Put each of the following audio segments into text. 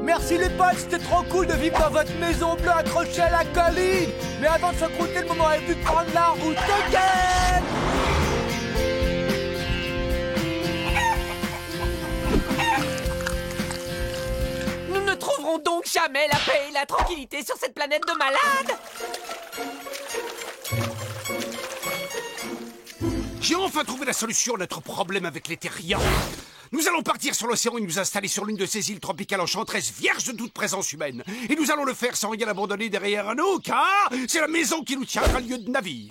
Merci les potes, c'était trop cool de vivre dans votre maison bleue accrochée à la colline. Mais avant de se croûter, le moment est venu de prendre la route again. Nous ne trouverons donc jamais la paix et la tranquillité sur cette planète de malades. J'ai enfin trouvé la solution à notre problème avec les terriens. Nous allons partir sur l'océan et nous installer sur l'une de ces îles tropicales enchanteresses vierges de toute présence humaine. Et nous allons le faire sans rien abandonner derrière nous, car c'est la maison qui nous tiendra lieu de navire.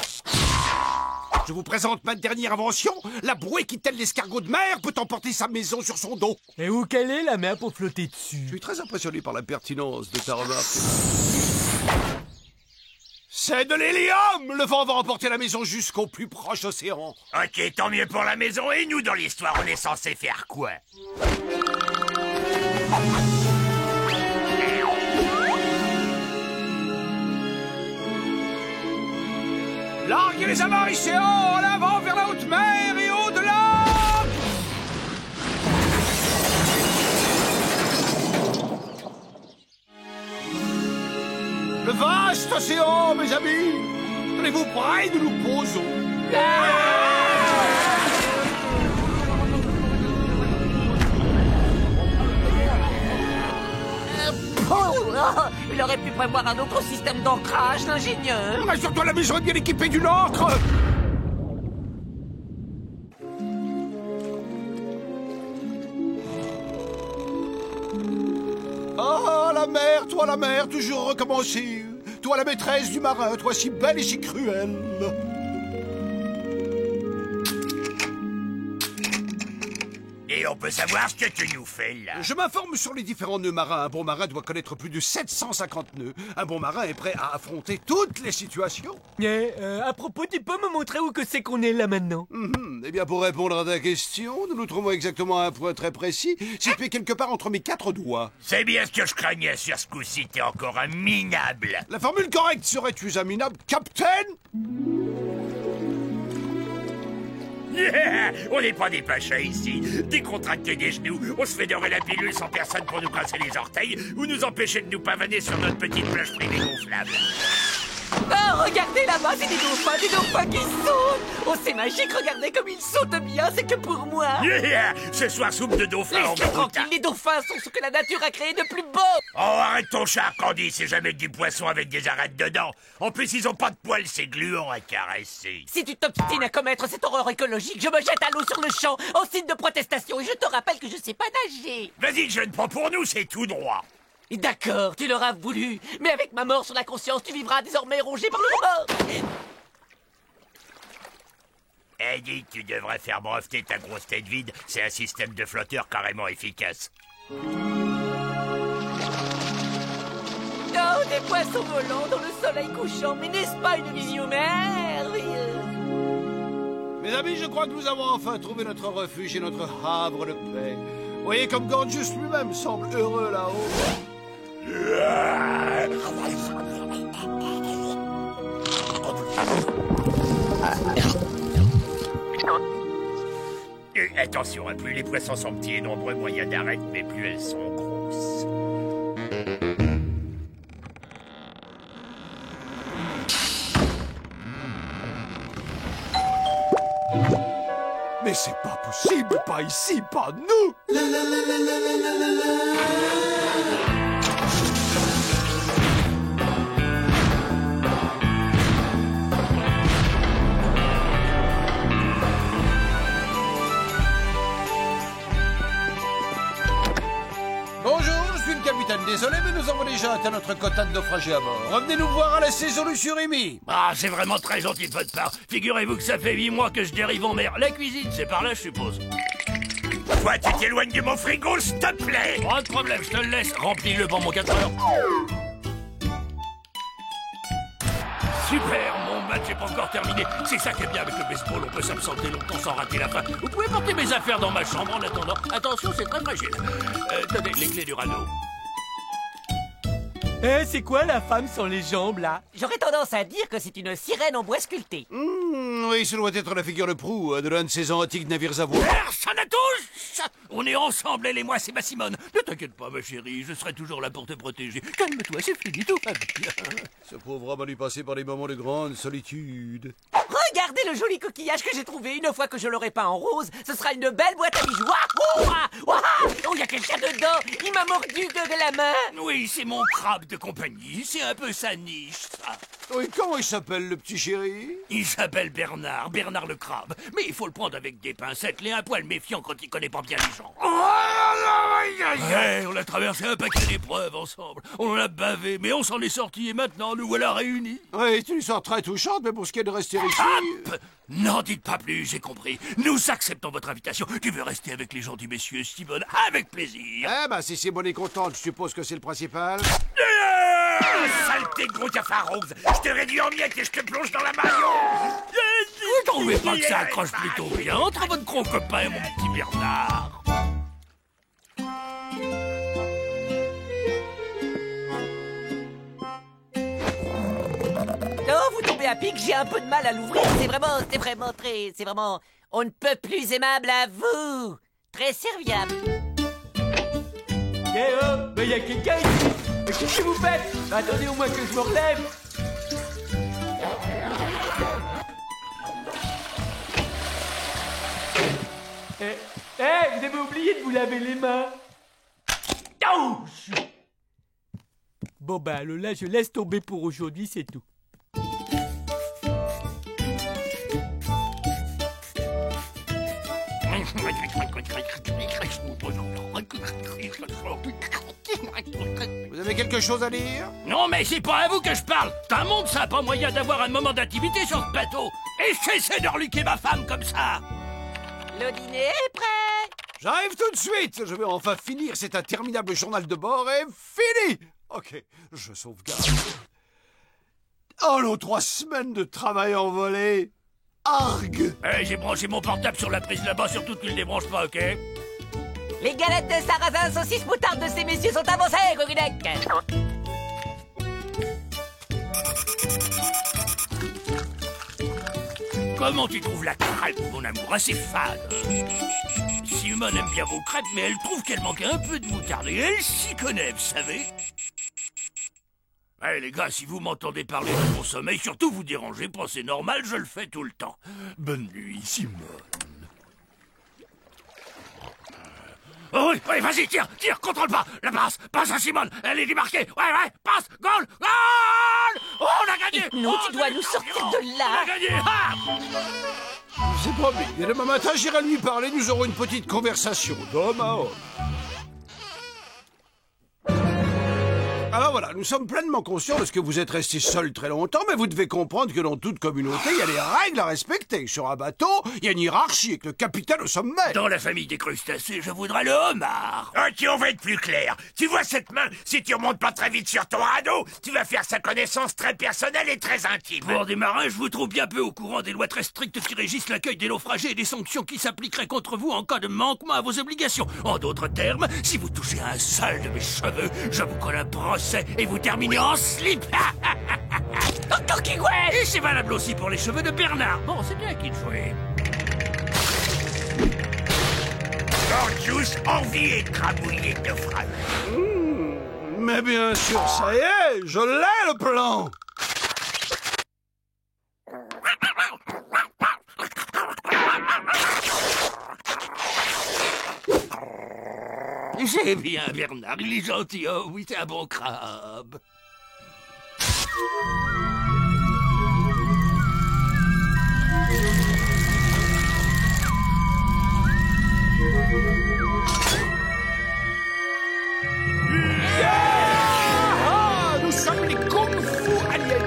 Je vous présente ma dernière invention, la bouée qui, telle l'escargot de mer, peut emporter sa maison sur son dos. Et où qu'elle est la mer pour flotter dessus? Je suis très impressionné par la pertinence de ta remarque. C'est de l'hélium! Le vent va emporter la maison jusqu'au plus proche océan. Ok, tant mieux pour la maison. Et nous, dans l'histoire, on est censé faire quoi? Larguez les amarres ici en avant vers la haute mer et au-delà! Le vaste océan, mes amis! Tenez-vous prêts, nous nous posons! Il aurait pu prévoir un autre système d'ancrage, l'ingénieur. Rassure-toi, la maison est bien équipée d'une ancre! Ah, la mer, toujours recommencer. Toi, la maîtresse du marin, toi si belle et si cruelle. Et on peut savoir ce que tu nous fais, là? Je m'informe sur les différents nœuds marins. Un bon marin doit connaître plus de 750 nœuds. Un bon marin est prêt à affronter toutes les situations. À propos, tu peux me montrer où que c'est qu'on est là maintenant? Eh bien, pour répondre à ta question, nous nous trouvons exactement à un point très précis, situé quelque part entre mes 4 doigts. C'est bien ce que je craignais sur ce coup-ci, t'es encore un minable. La formule correcte serait tu es un minable, Captain? Yeah, on n'est pas des pachas ici. Décontracter des genoux, on se fait dorer la pilule sans personne pour nous casser les orteils ou nous empêcher de nous pavaner sur notre petite plage privée gonflable. Oh, regardez là-bas, c'est des dauphins qui sautent. Oh, c'est magique, regardez comme ils sautent bien, c'est que pour moi. Yeah, ce soir, soupe de dauphin en Laisse-les croûte. tranquilles, les dauphins sont ce que la nature a créé de plus beau. Oh, arrête ton chat, Candy, c'est jamais que du poisson avec des arêtes dedans. En plus, ils ont pas de poils, c'est gluant à caresser. Si tu t'obstines à commettre cette horreur écologique, je me jette à l'eau sur le champ, en signe de protestation, et je te rappelle que je sais pas nager. Vas-y, je ne prends pour nous, c'est tout droit. D'accord, tu l'auras voulu, mais avec ma mort sur la conscience, tu vivras désormais rongé par le remords. Eddie, tu devrais faire breveter ta grosse tête vide. C'est un système de flotteur carrément efficace. Oh, des poissons volants dans le soleil couchant, mais n'est-ce pas une vision merveilleuse? Mes amis, je crois que nous avons enfin trouvé notre refuge et notre havre de paix. Voyez comme Gorgeous lui-même semble heureux là-haut. Attention, hein, plus les poissons sont petits et nombreux, moins il y a d'arêtes, mais plus elles sont grosses. Mais c'est pas possible, pas ici, pas nous. Bonjour, je suis le capitaine. Désolé, mais nous avons déjà atteint notre quota de naufragés à bord. Revenez nous voir à la saison du surimi. Ah, c'est vraiment très gentil de votre part. Figurez-vous que ça fait 8 mois que je dérive en mer. La cuisine, c'est par là, je suppose. Toi, tu t'éloignes de mon frigo, s'il te plaît. Pas de problème, je te le laisse. Remplis-le pour mon 4 heures. Super, mon match n'est pas encore terminé. C'est ça qui est bien avec le baseball, on peut s'absenter longtemps sans rater la fin. Vous pouvez porter mes affaires dans ma chambre en attendant. Attention, c'est très fragile. Tenez, les clés du radeau. Eh, c'est quoi la femme sans les jambes, là? J'aurais tendance à dire que c'est une sirène en bois sculpté. Oui, ce doit être la figure de proue de l'un de ces antiques navires à voile. Personne ne touche! On est ensemble, elle et moi, c'est ma Simone. Ne t'inquiète pas, ma chérie, je serai toujours là pour te protéger. Calme-toi, c'est fini, tout va bien. Ce pauvre homme a dû passer par des moments de grande solitude. Regardez le joli coquillage que j'ai trouvé. Une fois que je l'aurai peint en rose, ce sera une belle boîte à bijoux. Oh, il y a quelqu'un dedans. Il m'a mordu de la main. Oui, c'est mon crabe de compagnie. C'est un peu sa niche, ça. Oui, comment il s'appelle, le petit chéri? Il s'appelle Bernard, Bernard le crabe. Mais il faut le prendre avec des pincettes, il est un poil méfiant quand il connaît pas bien les gens. Ouais, on a traversé un paquet d'épreuves ensemble. On en a bavé, mais on s'en est sortis et maintenant nous voilà réunis. Oui, c'est une histoire très touchante, mais pour ce qui est de rester ici... Hop! N'en dites pas plus, j'ai compris. Nous acceptons votre invitation. Tu veux rester avec les gentils messieurs, Simone? Avec plaisir. Eh ben, si Simone est contente, je suppose que c'est le principal. Saleté de gros cafard rose! Je te réduis en miettes et je te plonge dans la maillot! Vous trouvez pas que ça accroche plutôt bien entre votre gros copain et mon petit Bernard? Oh, vous tombez à pic, j'ai un peu de mal à l'ouvrir. C'est vraiment, on ne peut plus aimable à vous. Très serviable. Eh oh, mais y a quelqu'un ici. Mais qu'est-ce que vous faites? Attendez au moins que je me relève. Vous avez oublié de vous laver les mains. Ouch! Bon bah alors là, je laisse tomber pour aujourd'hui, c'est tout. Vous avez quelque chose à dire? Non, mais c'est pas à vous que je parle. T'as un monde, ça, pas moyen d'avoir un moment d'intimité sur ce bateau. Et cessez de reluquer ma femme comme ça. Le dîner est prêt. J'arrive tout de suite. Je vais enfin finir cet interminable journal de bord et fini. Ok, je sauvegarde. Oh non, 3 semaines de travail envolé. Argue. J'ai branché mon portable sur la prise là-bas, surtout tu le débranches pas, ok? Les galettes de sarrasin, saucisses, moutarde de ces messieurs sont avancées, Coquinec. Comment tu trouves la crêpe, mon amour? Assez fade. Simone aime bien vos crêpes, mais elle trouve qu'elle manque un peu de moutarde. Et elle s'y connaît, vous savez. Allez, les gars, si vous m'entendez parler de mon sommeil, surtout vous dérangez pas, c'est normal, je le fais tout le temps. Bonne nuit, Simone. Oh oui, vas-y, tire, contrôle pas. La passe à Simone, elle est démarquée. Ouais, passe, goal. Oh, on a gagné. Non, tu dois nous sortir de là. On a gagné. Ah. C'est promis. Et demain matin, j'irai lui parler. Nous aurons une petite conversation d'homme à homme. Alors voilà, nous sommes pleinement conscients de ce que vous êtes resté seul très longtemps, mais vous devez comprendre que dans toute communauté, il y a des règles à respecter. Sur un bateau, il y a une hiérarchie avec le capitaine au sommet. Dans la famille des crustacés, je voudrais le homard. Ok, on va être plus clair. Tu vois cette main? Si tu remontes pas très vite sur ton radeau, tu vas faire sa connaissance très personnelle et très intime. Pour des marins, je vous trouve bien peu au courant des lois très strictes qui régissent l'accueil des naufragés et des sanctions qui s'appliqueraient contre vous en cas de manquement à vos obligations. En d'autres termes, si vous touchez à un seul de mes cheveux, je vous colle un procès et vous terminez en slip. Et c'est valable aussi pour les cheveux de Bernard. Bon, c'est bien qu'il jouait. Gorgeous, envie et crabouillé de naufrage. Mais bien sûr, ça y est, je l'ai le plan. J'ai bien Bernard, il est gentil. Oh oui, c'est un bon crabe. Nous sommes les kung-fu aliens.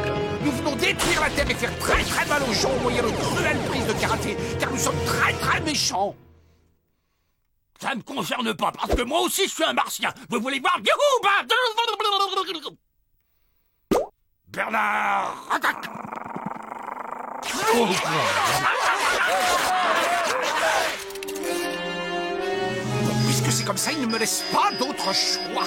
Nous venons détruire la Terre et faire très très mal aux gens au moyen de cruelles prises de karaté, car nous sommes très très méchants. Ça ne me concerne pas, parce que moi aussi je suis un martien. Vous voulez voir? Bernard, attaque! Puisque c'est comme ça, il ne me laisse pas d'autre choix.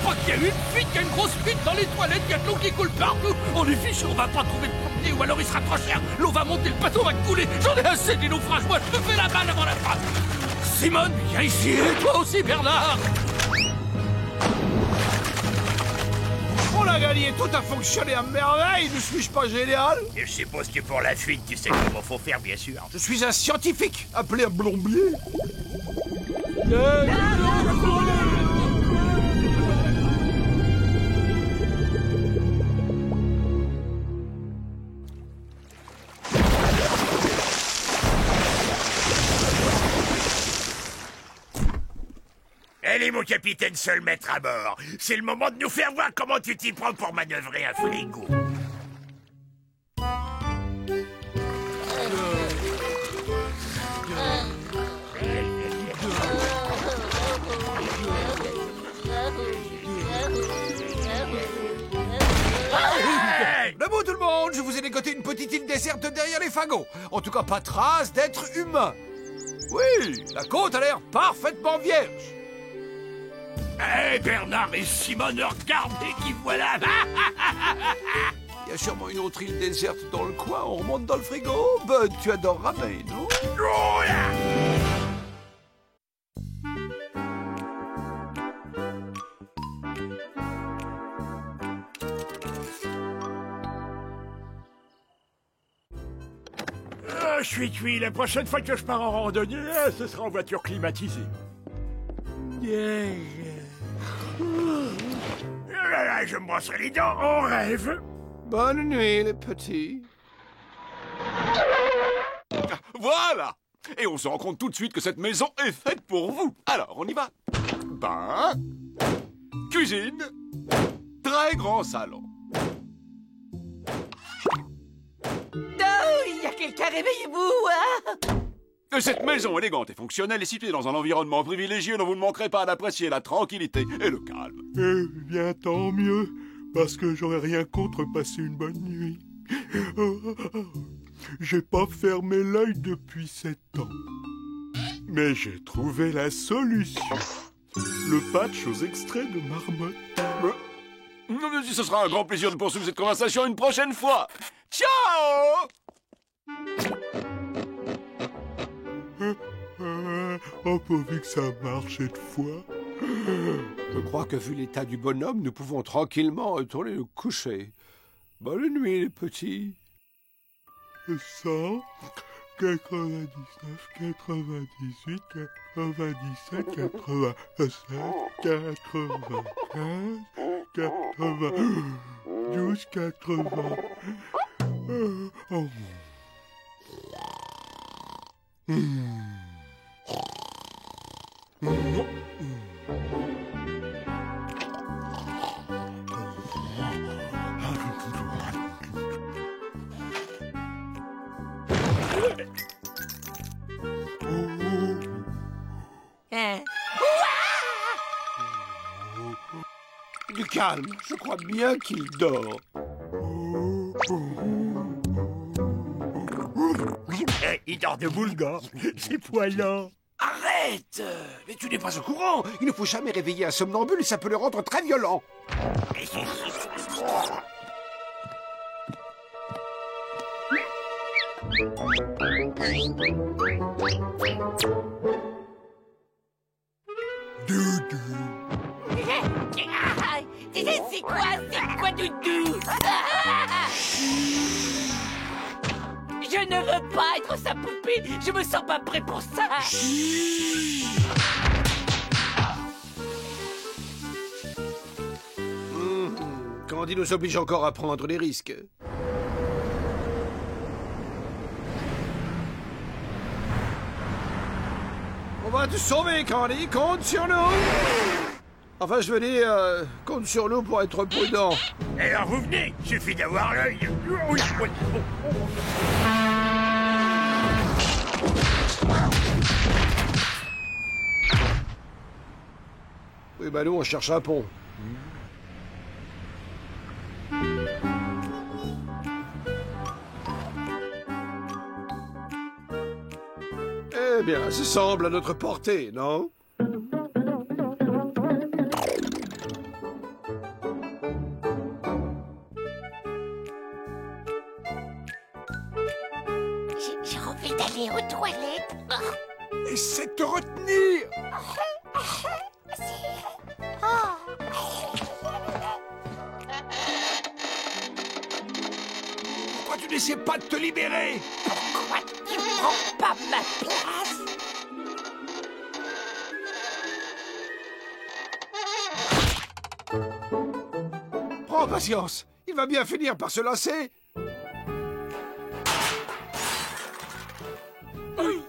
crois qu'il y a eu une fuite, il y a une grosse fuite dans les toilettes, il y a de l'eau qui coule partout. On est fichu, on va pas trouver de pompier ou alors il sera trop cher. L'eau va monter, le bateau va couler. J'en ai assez des naufrages, moi je te fais la balle avant la fin. Simone, viens ici, et toi aussi Bernard. On a gagné, tout a fonctionné à merveille, ne suis-je pas génial? Et je suppose que pour la fuite, tu sais comment faut faire, bien sûr. Je suis un scientifique, appelé un blombier. Allez, mon capitaine, seul maître à bord. C'est le moment de nous faire voir comment tu t'y prends pour manœuvrer un frigo. Debout tout le monde, je vous ai dégoté une petite île déserte derrière les fagots. En tout cas, pas trace d'être humain. Oui, la côte a l'air parfaitement vierge. Hé Bernard et Simone, regardez qui voilà. Il y a sûrement une autre île déserte dans le coin, on remonte dans le frigo. Ben, tu adores ramer, non? Oh là! Je suis cuit. La prochaine fois que je pars en randonnée, ce sera en voiture climatisée. Là, je me brosserai les dents, on rêve. Bonne nuit, les petits. Voilà! Et on se rend compte tout de suite que cette maison est faite pour vous. Alors, on y va. Bain, cuisine, très grand salon. Oh, il y a quelqu'un, réveillez-vous, hein? Cette maison élégante et fonctionnelle est située dans un environnement privilégié dont vous ne manquerez pas d'apprécier la tranquillité et le calme. Eh bien, tant mieux, parce que j'aurais rien contre passer une bonne nuit. J'ai pas fermé l'œil depuis 7 ans. Mais j'ai trouvé la solution. Le patch aux extraits de marmotte. Ce sera un grand plaisir de poursuivre cette conversation une prochaine fois. Ciao! Oh, pourvu que ça marche cette fois. Je crois que vu l'état du bonhomme, nous pouvons tranquillement retourner nous coucher. Bonne nuit, les petits. 100, 99, 98, 97, 87, 95, 92, 80. Oh. Hein? Du calme, je crois bien qu'il dort. Il dort debout, le gars. C'est poilant. Arrête! Mais tu n'es pas au courant. Il ne faut jamais réveiller un somnambule, ça peut le rendre très violent. C'est quoi? C'est quoi, Doudou? Je ne veux pas être sa poupée. Je me sens pas prêt pour ça. Candy nous oblige encore à prendre des risques. On va te sauver, Candy. Compte sur nous. Enfin, je veux dire, compte sur nous pour être prudent. Et alors vous venez, suffit d'avoir l'œil. Oui, bah nous, on cherche un pont. Eh bien, ça semble à notre portée, non? aller aux toilettes. Essaie de te retenir. Pourquoi tu n'essaies pas de te libérer? Pourquoi tu prends pas ma place? Prends patience. Il va bien finir par se lasser. Aïe!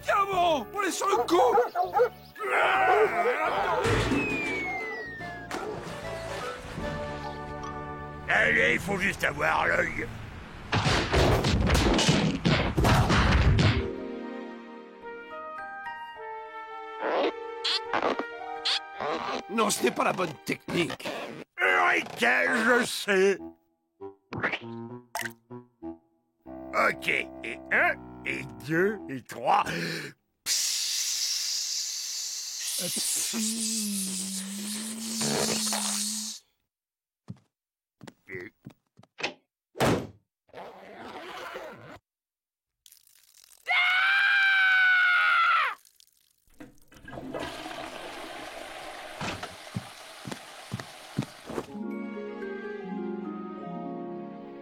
Tiens bon, on est sur le coup. Allez, il faut juste avoir l'œil. Non, ce n'est pas la bonne technique. Eureka, je sais. Ok, et 1, et 2, et 3.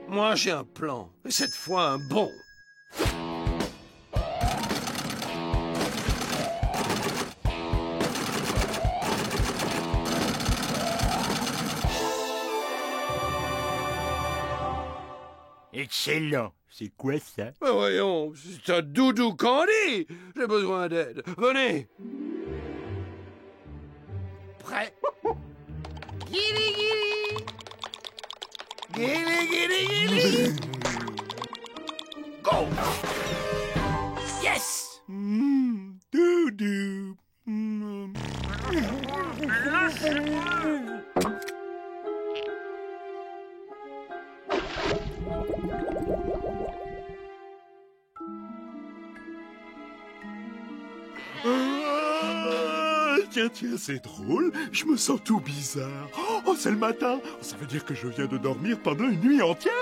Moi, j'ai un plan. Et cette fois, un bon. Excellent. C'est quoi ça? Mais voyons, c'est un doudou candy. J'ai besoin d'aide. Venez. Prêt? Guili, guili. Guili, guili, guili. Go! Yes! Doudou. Tiens, c'est drôle. Je me sens tout bizarre. Oh, c'est le matin. Ça veut dire que je viens de dormir pendant une nuit entière.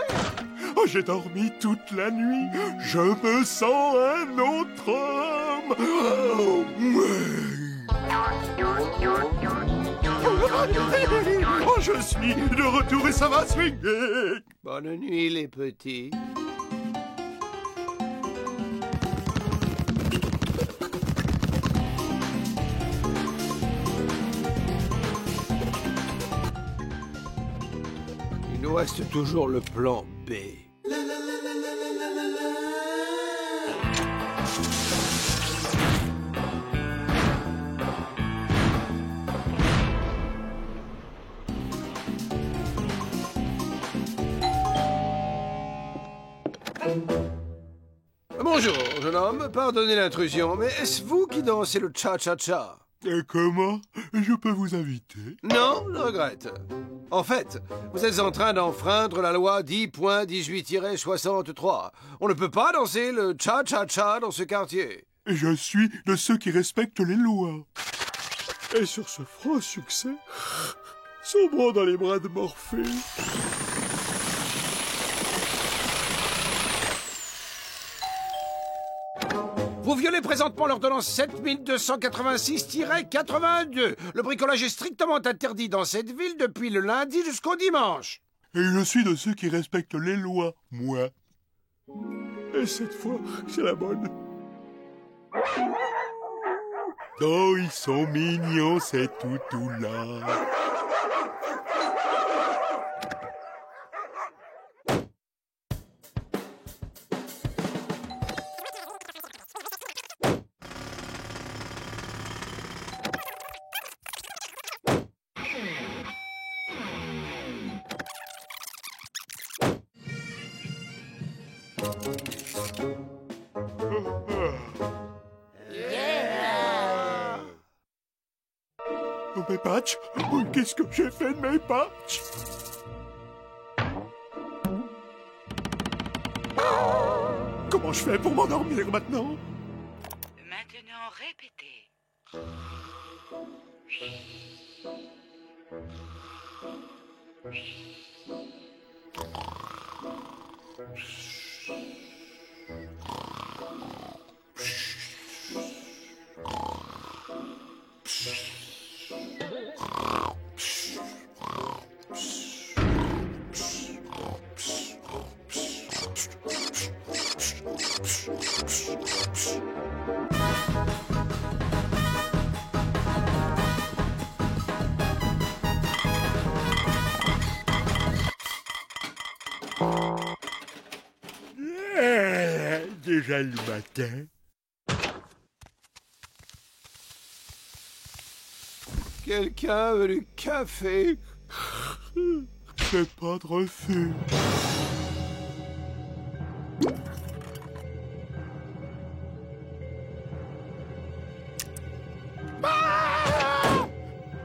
Oh, j'ai dormi toute la nuit. Je me sens un autre homme. Oh, je suis de retour et ça va swinguer. Bonne nuit, les petits. Il nous reste toujours le plan B. Bonjour, jeune homme. Pardonnez l'intrusion, mais est-ce vous qui dansez le cha-cha-cha? Et comment je peux vous inviter? Non, je regrette. En fait, vous êtes en train d'enfreindre la loi 10.18-63. On ne peut pas danser le cha-cha-cha dans ce quartier. Je suis de ceux qui respectent les lois. Et sur ce franc succès, sombrant dans les bras de Morphée. Vous violez présentement l'ordonnance 7286-82. Le bricolage est strictement interdit dans cette ville depuis le lundi jusqu'au dimanche. Et je suis de ceux qui respectent les lois, moi. Et cette fois, c'est la bonne. Oh, ils sont mignons, ces toutous-là. Oh, mes patchs! Oh, qu'est-ce que j'ai fait de mes patchs? Comment je fais pour m'endormir maintenant? Maintenant, répétez. Déjà le matin. Quelqu'un veut du café? Fais pas de refus.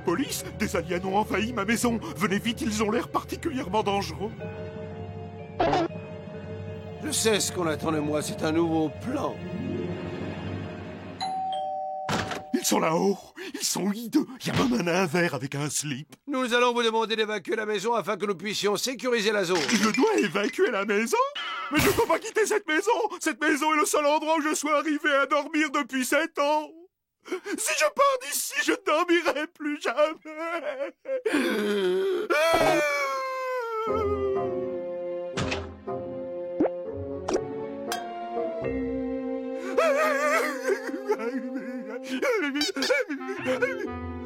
Police, des aliens ont envahi ma maison. Venez vite, ils ont l'air particulièrement dangereux. Je sais ce qu'on attend de moi, c'est un nouveau plan. Ils sont là-haut. Ils sont hideux. Il y a même un nain vert avec un slip. Nous allons vous demander d'évacuer la maison afin que nous puissions sécuriser la zone. Je dois évacuer la maison? Mais je ne peux pas quitter cette maison. Cette maison est le seul endroit où je sois arrivé à dormir depuis 7 ans. Si je pars d'ici, je ne dormirai plus jamais.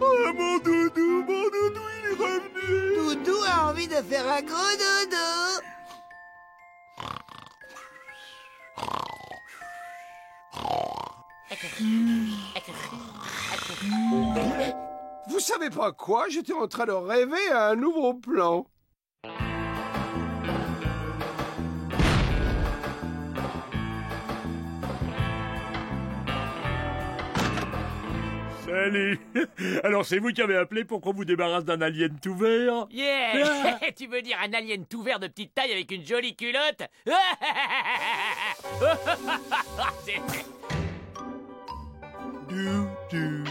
Oh, mon doudou, il est revenu. Doudou a envie de faire un gros dodo. Vous savez pas quoi? J'étais en train de rêver à un nouveau plan. Salut. Alors c'est vous qui avez appelé pour qu'on vous débarrasse d'un alien tout vert? Yeah. Tu veux dire un alien tout vert de petite taille avec une jolie culotte? Doudou.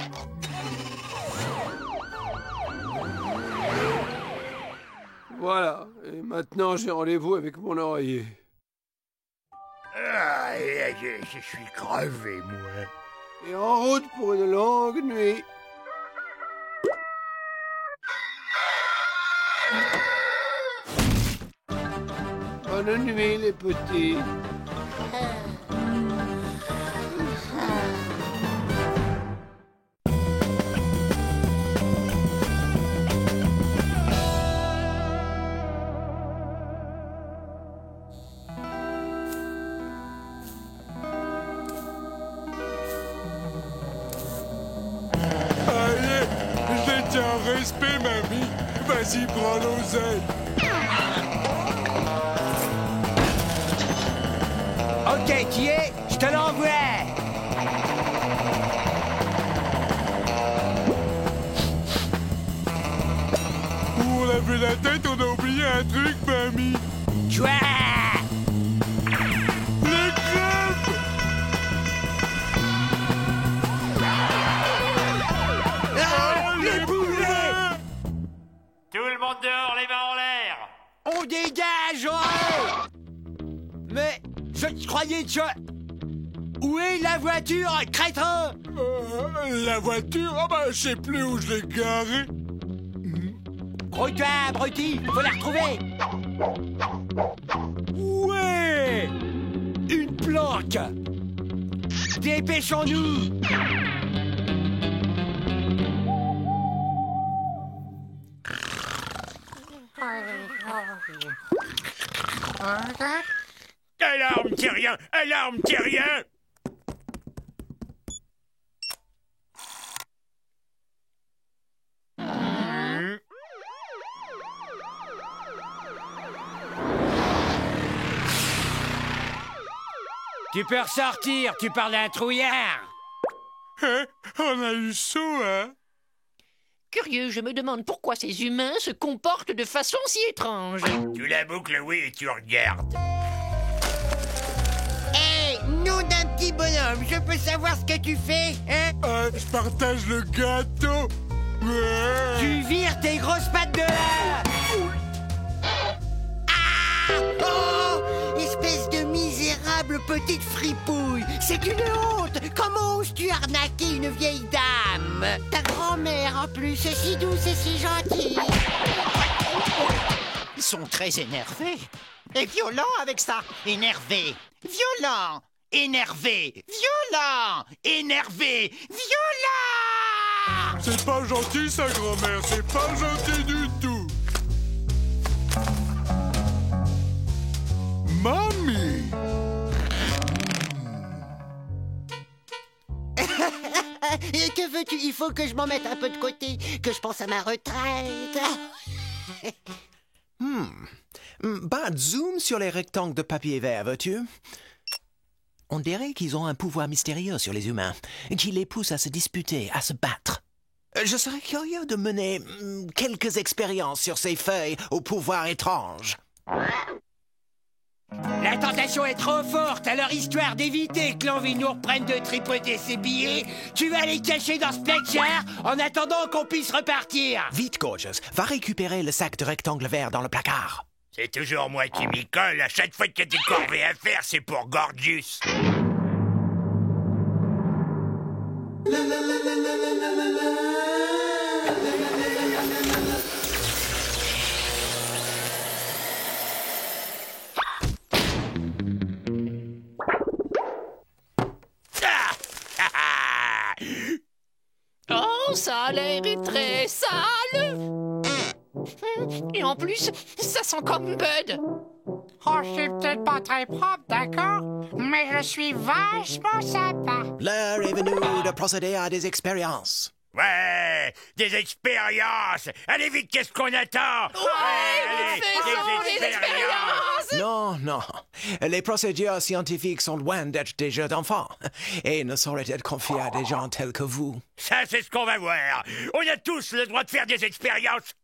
Voilà, et maintenant j'ai rendez-vous avec mon oreiller. Ah, je suis crevé, moi. Et en route pour une longue nuit. Bonne nuit, les petits. Allez, je les tiens en respect, mamie. Vas-y, prends l'oseille. Ok, qui est? Je te l'envoie. Où on a vu la tête, on a oublié un truc, mamie. Quoi? Les crêpes. Ah, les poulets! Tout le monde dehors, les mains en l'air! On dégage, ouais! Mais je croyais que... Où est la voiture, crétin? La voiture, ah bah, je sais plus où je l'ai garée. Gros-toi, abruti, faut la retrouver! Ouais! Une planque! Dépêchons-nous! Alarme, terrien! Alarme, terrien! Tu peux ressortir, tu parles d'un trouillard! Hein? On a eu chaud, hein? Curieux, je me demande pourquoi ces humains se comportent de façon si étrange. Tu la boucles, oui, et tu regardes. Hé, nom d'un petit bonhomme, je peux savoir ce que tu fais, hein? Je partage le gâteau. Tu vires tes grosses pattes de là. Oh, espèce de misérable petite fripouille. C'est une honte. Comment oses-tu arnaquer une vieille dame? Ta grand-mère en plus, c'est si douce et si gentille. Ils sont très énervés. Et violents avec ça. Énervés. Violents. Énervés. Violents. Énervés. Violents. C'est pas gentil, ça, grand-mère. C'est pas gentil du tout. Mamie. Et que veux-tu? Il faut que je m'en mette un peu de côté, que je pense à ma retraite. Bas de zoom sur les rectangles de papier vert, veux-tu? On dirait qu'ils ont un pouvoir mystérieux sur les humains, qui les pousse à se disputer, à se battre. Je serais curieux de mener quelques expériences sur ces feuilles au pouvoir étrange. La tentation est trop forte, alors histoire d'éviter que l'envie nous reprenne de tripoter ses billets, tu vas les cacher dans ce placard en attendant qu'on puisse repartir. Vite, Gorgeous, va récupérer le sac de rectangle vert dans le placard. C'est toujours moi qui m'y colle. À chaque fois qu'il y a des corvées à faire, c'est pour Gorgeous. Oh, ça a l'air très sale. Et en plus, ça sent comme Bud. Oh, je suis peut-être pas très propre, d'accord? Mais je suis vachement sympa. L'heure est venue de procéder à des expériences. Ouais, des expériences. Allez vite, qu'est-ce qu'on attend? Ouais, faisons des expériences. Non, non. Les procédures scientifiques sont loin d'être des jeux d'enfants et ne sauraient être confiées à des gens tels que vous. Ça, c'est ce qu'on va voir. On a tous le droit de faire des expériences.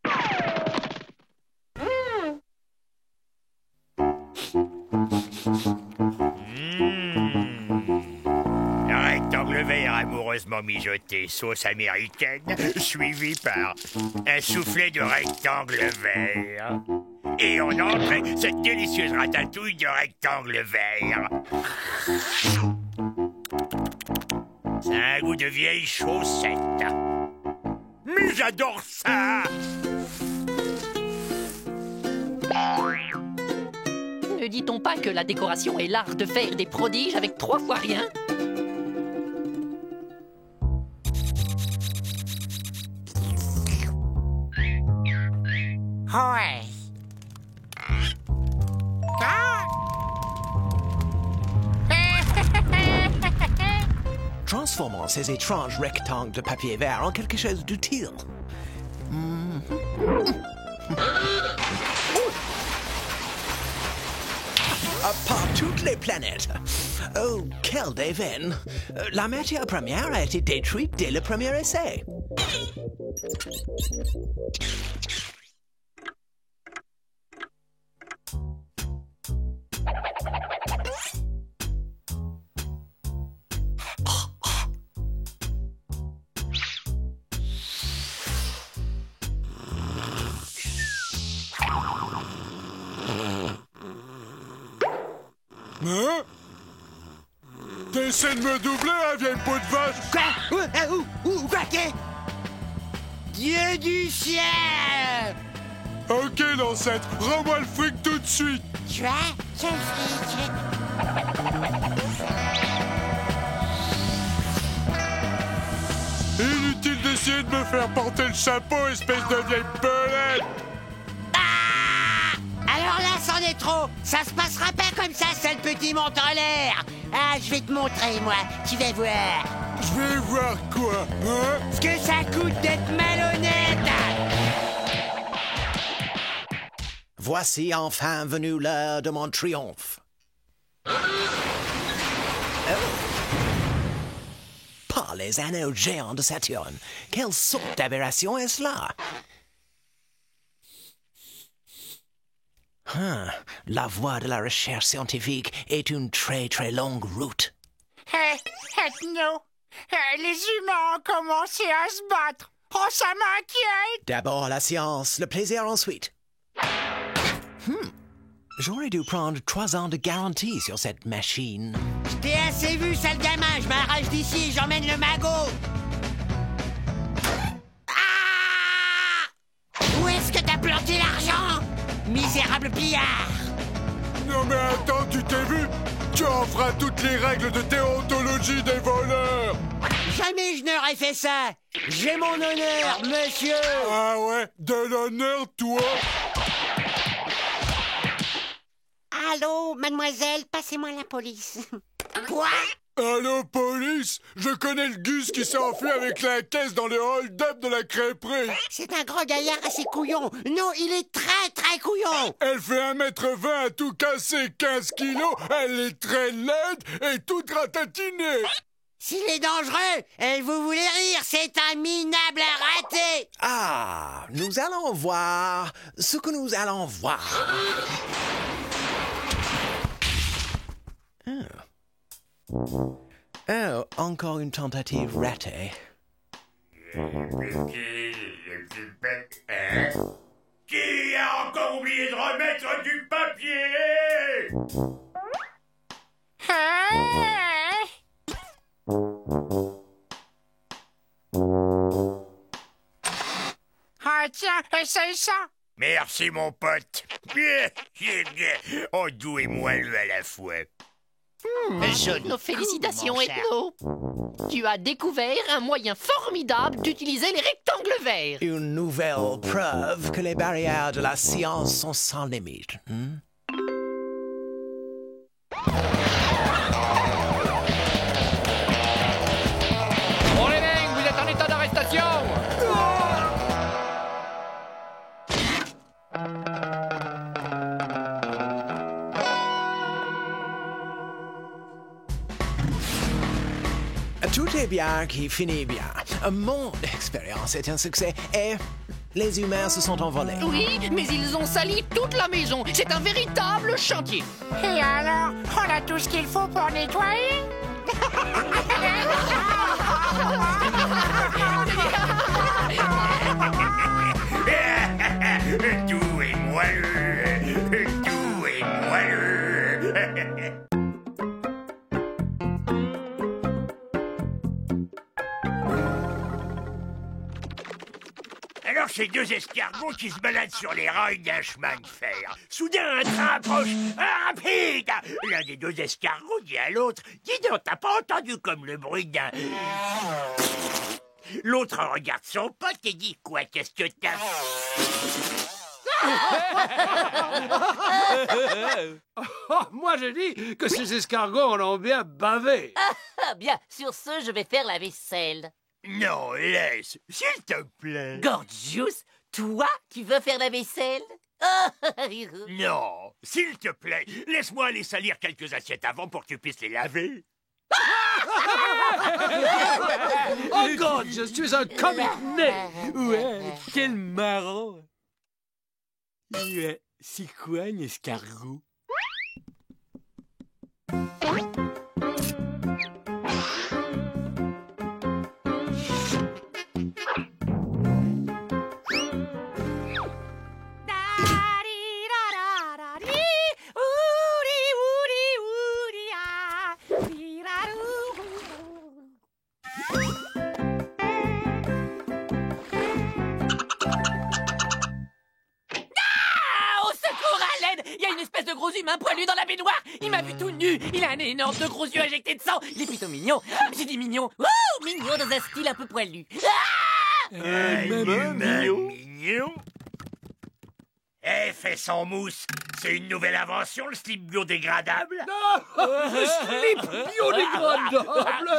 Rectangle vert amoureusement mijoté, sauce américaine, suivi par un soufflet de rectangle vert. Et on entre cette délicieuse ratatouille de rectangle vert. Ça a un goût de vieille chaussette. Mais j'adore ça! Ne dit-on pas que la décoration est l'art de faire des prodiges avec 3 fois rien? Ouais. Transformons ces étranges rectangles de papier vert en quelque chose d'utile. Par toutes les planètes. Oh, quel déveine! La matière première a été détruite dès le premier essai. Hein? T'essaies de me doubler, hein, vieille peau de vache? Quoi? Où quoi? Dieu du ciel! Ok, l'ancêtre, rends-moi le fric tout de suite. Tu as quel fric? Inutile d'essayer de me faire porter le chapeau, espèce de vieille belette. Alors là, c'en est trop! Ça se passera pas comme ça, sale petit monte en l'air! Ah, je vais te montrer, moi, tu vas voir! Je vais voir quoi, hein? Ce que ça coûte d'être malhonnête! Voici enfin venu l'heure de mon triomphe. Oh. Par les anneaux géants de Saturne, quelle sorte d'aberration est-ce là? La voie de la recherche scientifique est une très très longue route. Non. Les humains ont commencé à se battre. Oh, ça m'inquiète. D'abord la science, le plaisir ensuite. J'aurais dû prendre 3 ans de garantie sur cette machine. Je t'ai assez vu, sale gamin. Je m'arrache d'ici et j'emmène le magot. Ah! Où est-ce que t'as planté l'argent? Misérable pillard! Non mais attends, tu t'es vu? Tu enfreins toutes les règles de déontologie des voleurs! Jamais je n'aurais fait ça! J'ai mon honneur, monsieur! Ah ouais? De l'honneur, toi? Allô, mademoiselle, passez-moi la police. Quoi? Allô, police? Je connais le Gus qui s'est enfui avec la caisse dans le hold-up de la crêperie. C'est un gros gaillard assez couillon. Non, il est très, très couillon. Elle fait 1m20 à tout casser, 15 kilos, elle est très laide et toute ratatinée. S'il est dangereux, vous voulez rire, c'est un minable raté! Ah, nous allons voir ce que nous allons voir. Oh, encore une tentative ratée. Qui a encore oublié de remettre du papier? Ah tiens, essaye ça. Merci, mon pote. Oh, doux et moelleux à la fois. Nos félicitations, Ethno. Tu as découvert un moyen formidable d'utiliser les rectangles verts. Une nouvelle preuve que les barrières de la science sont sans limite. Bon les mecs, vous êtes en état d'arrestation. Tout est bien qui finit bien. Mon expérience est un succès et les humains se sont envolés. Oui, mais ils ont sali toute la maison. C'est un véritable chantier. Et alors, on a tout ce qu'il faut pour nettoyer? Doux et moelleux. Doux et moelleux. Alors, ces deux escargots qui se baladent sur les rails d'un chemin de fer. Soudain, un train approche. Rapide! L'un des deux escargots dit à l'autre: dis donc, t'as pas entendu comme le bruit d'un... L'autre regarde son pote et dit: quoi, qu'est-ce que t'as? Moi, je dis que ces escargots en ont bien bavé. Bien, sur ce, je vais faire la vaisselle. Non, laisse, s'il te plaît. Gorgeous, toi, tu veux faire la vaisselle? Non, s'il te plaît, laisse-moi aller salir quelques assiettes avant pour que tu puisses les laver. Oh God, je suis un comic né. Ouais, quel marrant. C'est quoi un escargot? Humain poilu dans la baignoire. Il m'a vu tout nu. Il a un énorme de gros yeux injectés de sang. Il est plutôt mignon. J'ai dit mignon. Wouh, mignon dans un style un peu poilu. Mignon. Fais sans mousse. C'est une nouvelle invention, le slip biodégradable. Le slip biodégradable.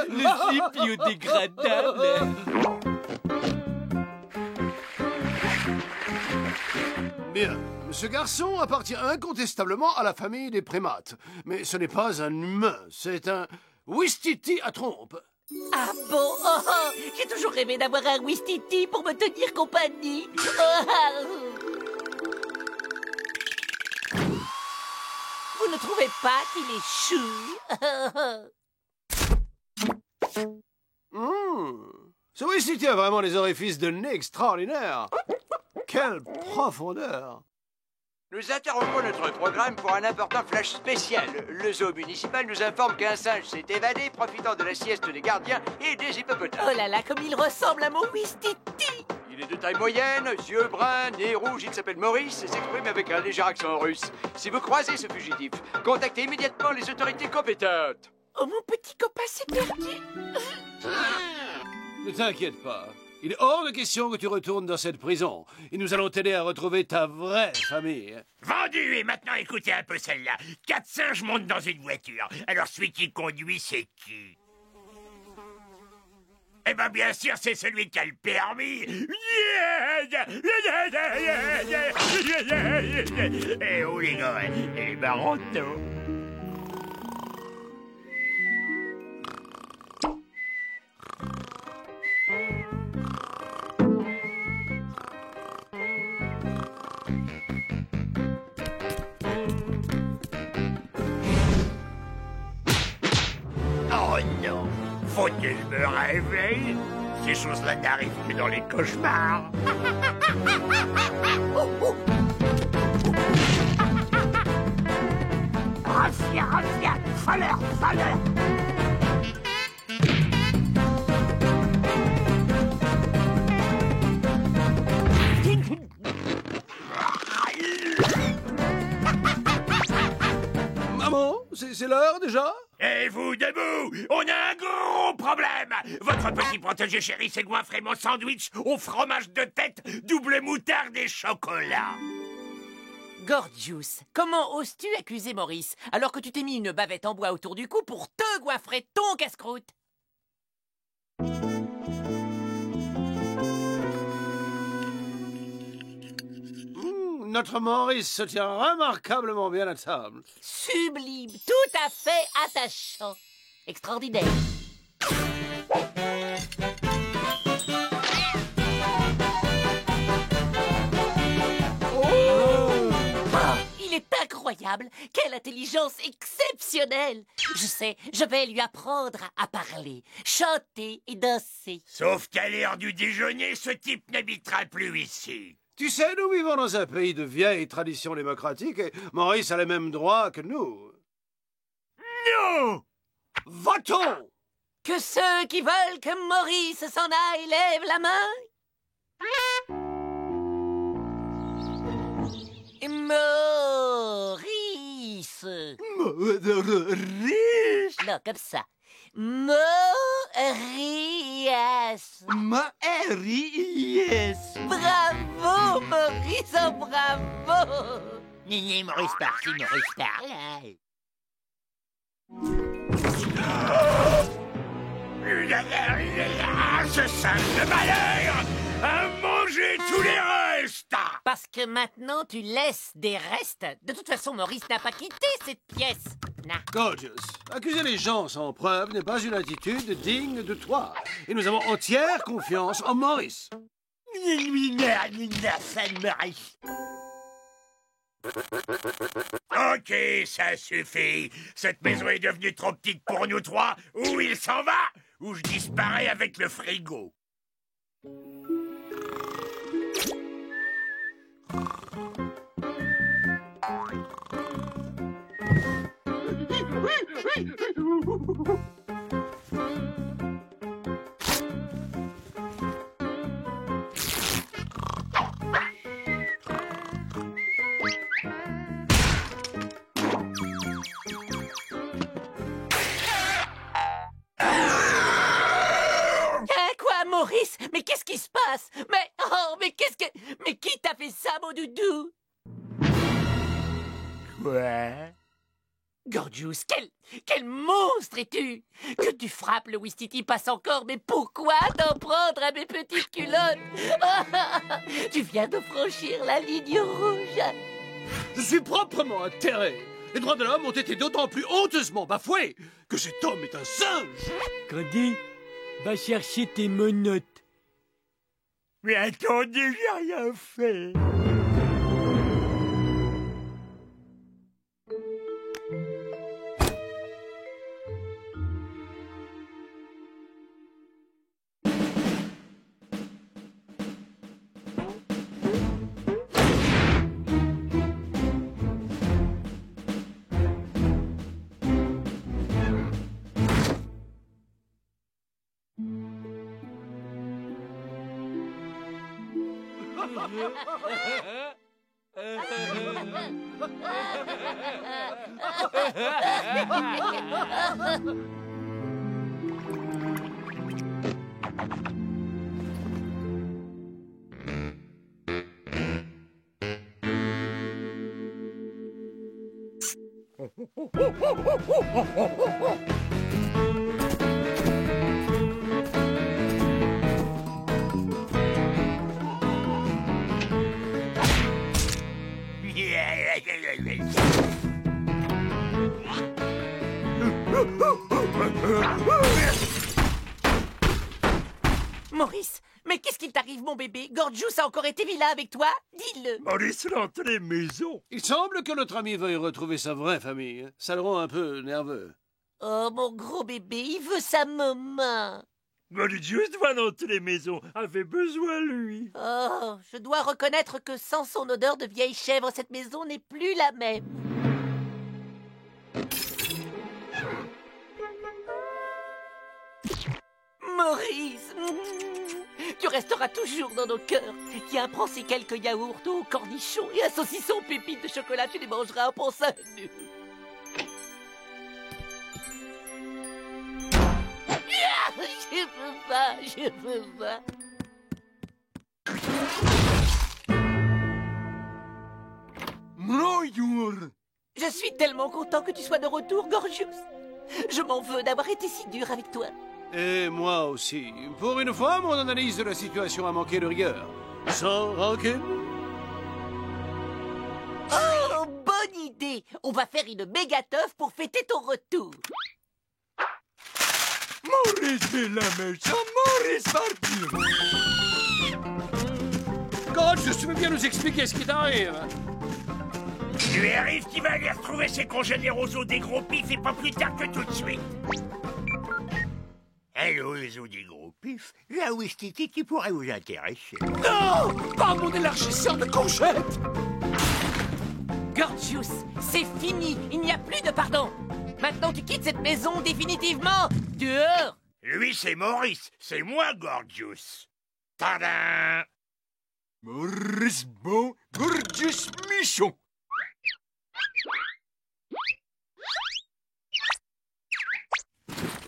Le slip biodégradable. Bien. Ce garçon appartient incontestablement à la famille des primates. Mais ce n'est pas un humain, c'est un Ouistiti à trompe. Ah bon? J'ai toujours rêvé d'avoir un Ouistiti pour me tenir compagnie. Vous ne trouvez pas qu'il est chou? Ce Wistiti a vraiment des orifices de nez extraordinaires. Quelle profondeur! Nous interrompons notre programme pour un important flash spécial. Le zoo municipal nous informe qu'un singe s'est évadé, profitant de la sieste des gardiens et des hippopotames. Oh là là, comme il ressemble à mon Wistiti! Il est de taille moyenne, yeux bruns, nez rouge, il s'appelle Maurice et s'exprime avec un léger accent russe. Si vous croisez ce fugitif, contactez immédiatement les autorités compétentes. Oh, mon petit copain s'est perdu! Ne t'inquiète pas. Il est hors de question que tu retournes dans cette prison. Et nous allons t'aider à retrouver ta vraie famille. Vendu. Et maintenant, écoutez un peu celle-là. 4 singes montent dans une voiture. Alors, celui qui conduit, c'est qui? Eh ben, bien sûr, c'est celui qui a le permis. Eh oh, les gars, elle est marrante, non? Oh non! Faut que je me réveille! Ces choses-là n'arrivent que dans les cauchemars! Raffia, raffia! Falleur, falleur! Maman, c'est l'heure déjà? Et vous, debout! On a un gros problème! Votre petit protégé chéri s'est goinfré mon sandwich au fromage de tête, double moutarde et chocolat! Gorgeous, comment oses-tu accuser Maurice alors que tu t'es mis une bavette en bois autour du cou pour te goinfrer ton casse-croûte? Notre Maurice se tient remarquablement bien à table. Sublime, tout à fait attachant. Extraordinaire. Il est incroyable. Quelle intelligence exceptionnelle. Je sais, je vais lui apprendre à parler, chanter et danser. Sauf qu'à l'heure du déjeuner, ce type n'habitera plus ici. Tu sais, nous vivons dans un pays de vieilles traditions démocratiques et Maurice a les mêmes droits que nous. Non! Votons! Que ceux qui veulent que Maurice s'en aille lèvent la main. Maurice. Maurice. Non, comme ça. Maurice. Maurice. Bravo, Maurice, oh, bravo. Nini, Maurice par-ci, Maurice par-là. Ce sale de malheur a mangé tous les restes. Parce que maintenant, tu laisses des restes. De toute façon, Maurice n'a pas quitté cette pièce. Nah. Gorgeous, accuser les gens sans preuve n'est pas une attitude digne de toi. Et nous avons entière confiance en Maurice. Ok, ça suffit. Cette maison est devenue trop petite pour nous trois. Ou il s'en va, ou je disparais avec le frigo. Maurice, mais qu'est-ce qui se passe? Mais qui t'a fait ça, mon doudou? Quoi? Gorgeous, quel monstre es-tu? Que tu frappes, le Wistiti passe encore, mais pourquoi t'en prendre à mes petites culottes? Tu viens de franchir la ligne rouge. Je suis proprement atterré. Les droits de l'homme ont été d'autant plus honteusement bafoués que cet homme est un singe. Candy, va chercher tes menottes. Mais attendez, j'ai rien fait. Maurice, mais qu'est-ce qu'il t'arrive, mon bébé? Gorgeous a encore été vilain avec toi? Dis-le. Maurice rentre les maisons. Il semble que notre ami veuille retrouver sa vraie famille. Ça le rend un peu nerveux. Oh, mon gros bébé, il veut sa maman. Gorgeous va dans toutes les maisons, avait besoin lui. Oh, je dois reconnaître que sans son odeur de vieille chèvre, cette maison n'est plus la même. Maurice, tu resteras toujours dans nos cœurs. Tiens, prends ces quelques yaourts aux cornichons et un saucisson pépite de chocolat, tu les mangeras en pensant à nous. Je peux pas. Je suis tellement content que tu sois de retour, Gorgeous. Je m'en veux d'avoir été si dur avec toi. Et moi aussi. Pour une fois, mon analyse de la situation a manqué de rigueur. Sans rancune. Oh, bonne idée. On va faire une méga teuf pour fêter ton retour. Maurice est la maison, Maurice parti. God, tu veux bien nous expliquer ce qui t'arrive? Lui arrive qu'il va aller retrouver ses congénères aux os des gros pifs et pas plus tard que tout de suite. Hello, les os des gros pifs. La Wistiti qui pourrait vous intéresser. Non! Pas mon élargisseur de courgettes! Gorgeous, c'est fini. Il n'y a plus de pardon. Maintenant, tu quittes cette maison définitivement. Dehors. Lui, c'est Maurice. C'est moi, Gorgeous. Tadam! Maurice Bon, Gorgeous Michon.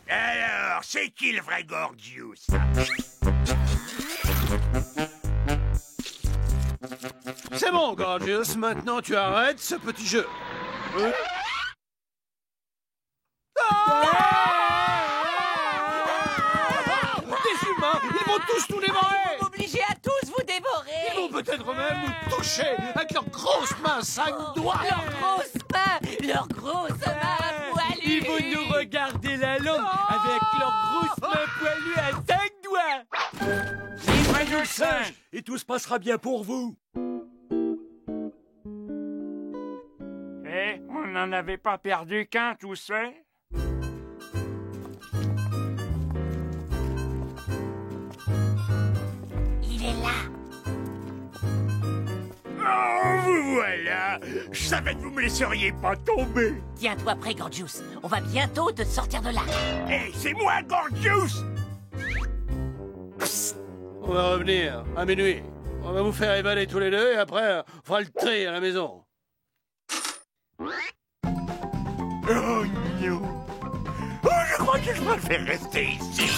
Alors, c'est qui le vrai Gorgeous? C'est bon, Gorgeous. Maintenant, tu arrêtes ce petit jeu. Hein? Des humains, ils vont tous nous dévorer. Ils vont m'obliger à tous vous dévorer. Ils vont peut-être même nous toucher avec leurs grosses mains, 5 doigts. Leurs grosses mains poilues. Ils vont nous regarder la langue avec leurs grosses mains poilues à 5 doigts. Livrez le singe et tout se passera bien pour vous. Eh, on n'en avait pas perdu qu'un, tout seul? Il est là. Oh, vous voilà! Je savais que vous me laisseriez pas tomber! Tiens-toi prêt, Gorgeous. On va bientôt te sortir de là. Hé, c'est moi, Gorgeous! On va revenir à minuit. On va vous faire évader tous les deux et après, on fera le tri à la maison. Oh non! Oh, je crois que je préfère rester ici!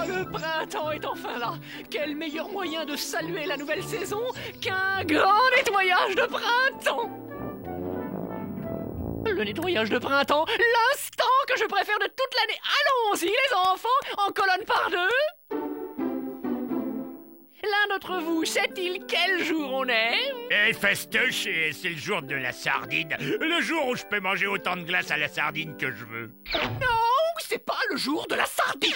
Le printemps est enfin là. Quel meilleur moyen de saluer la nouvelle saison qu'un grand nettoyage de printemps. Le nettoyage de printemps, l'instant que je préfère de toute l'année. Allons-y les enfants, en colonne par deux. L'un d'entre vous sait-il quel jour on est? Eh, festoche, c'est le jour de la sardine. Le jour où je peux manger autant de glace à la sardine que je veux. Non, c'est pas le jour de la sardine.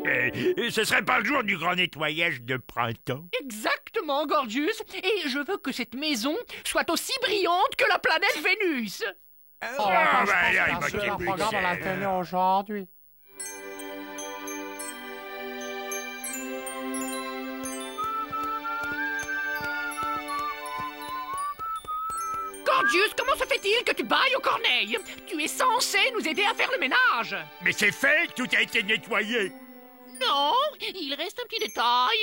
Ce serait pas le jour du grand nettoyage de printemps? Exactement, Gorgius. Et je veux que cette maison soit aussi brillante que la planète Vénus. Oh, bah, il là, il y a m'a un super dit programme à la que télé aujourd'hui. Gorgius, comment se fait-il que tu bailles aux corneilles? Tu es censé nous aider à faire le ménage. Mais c'est fait, tout a été nettoyé. Non, il reste un petit détail.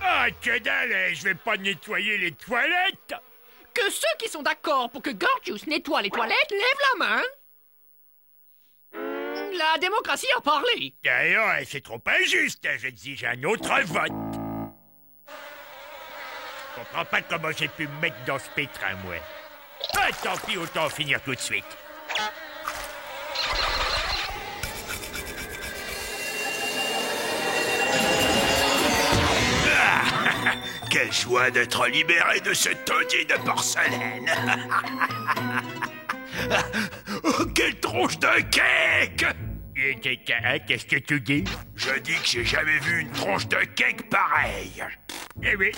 Ah, que dalle, je vais pas nettoyer les toilettes. Que ceux qui sont d'accord pour que Gorgius nettoie les toilettes lèvent la main. La démocratie a parlé. D'ailleurs, c'est trop injuste. J'exige un autre vote. Je comprends pas comment j'ai pu me mettre dans ce pétrin, moi. Ah, tant pis, autant finir tout de suite. Ah, quelle joie d'être libéré de ce taudis de porcelaine. Oh, quelle tronche de cake! Qu'est-ce que tu dis? Je dis que j'ai jamais vu une tronche de cake pareille. Eh oui,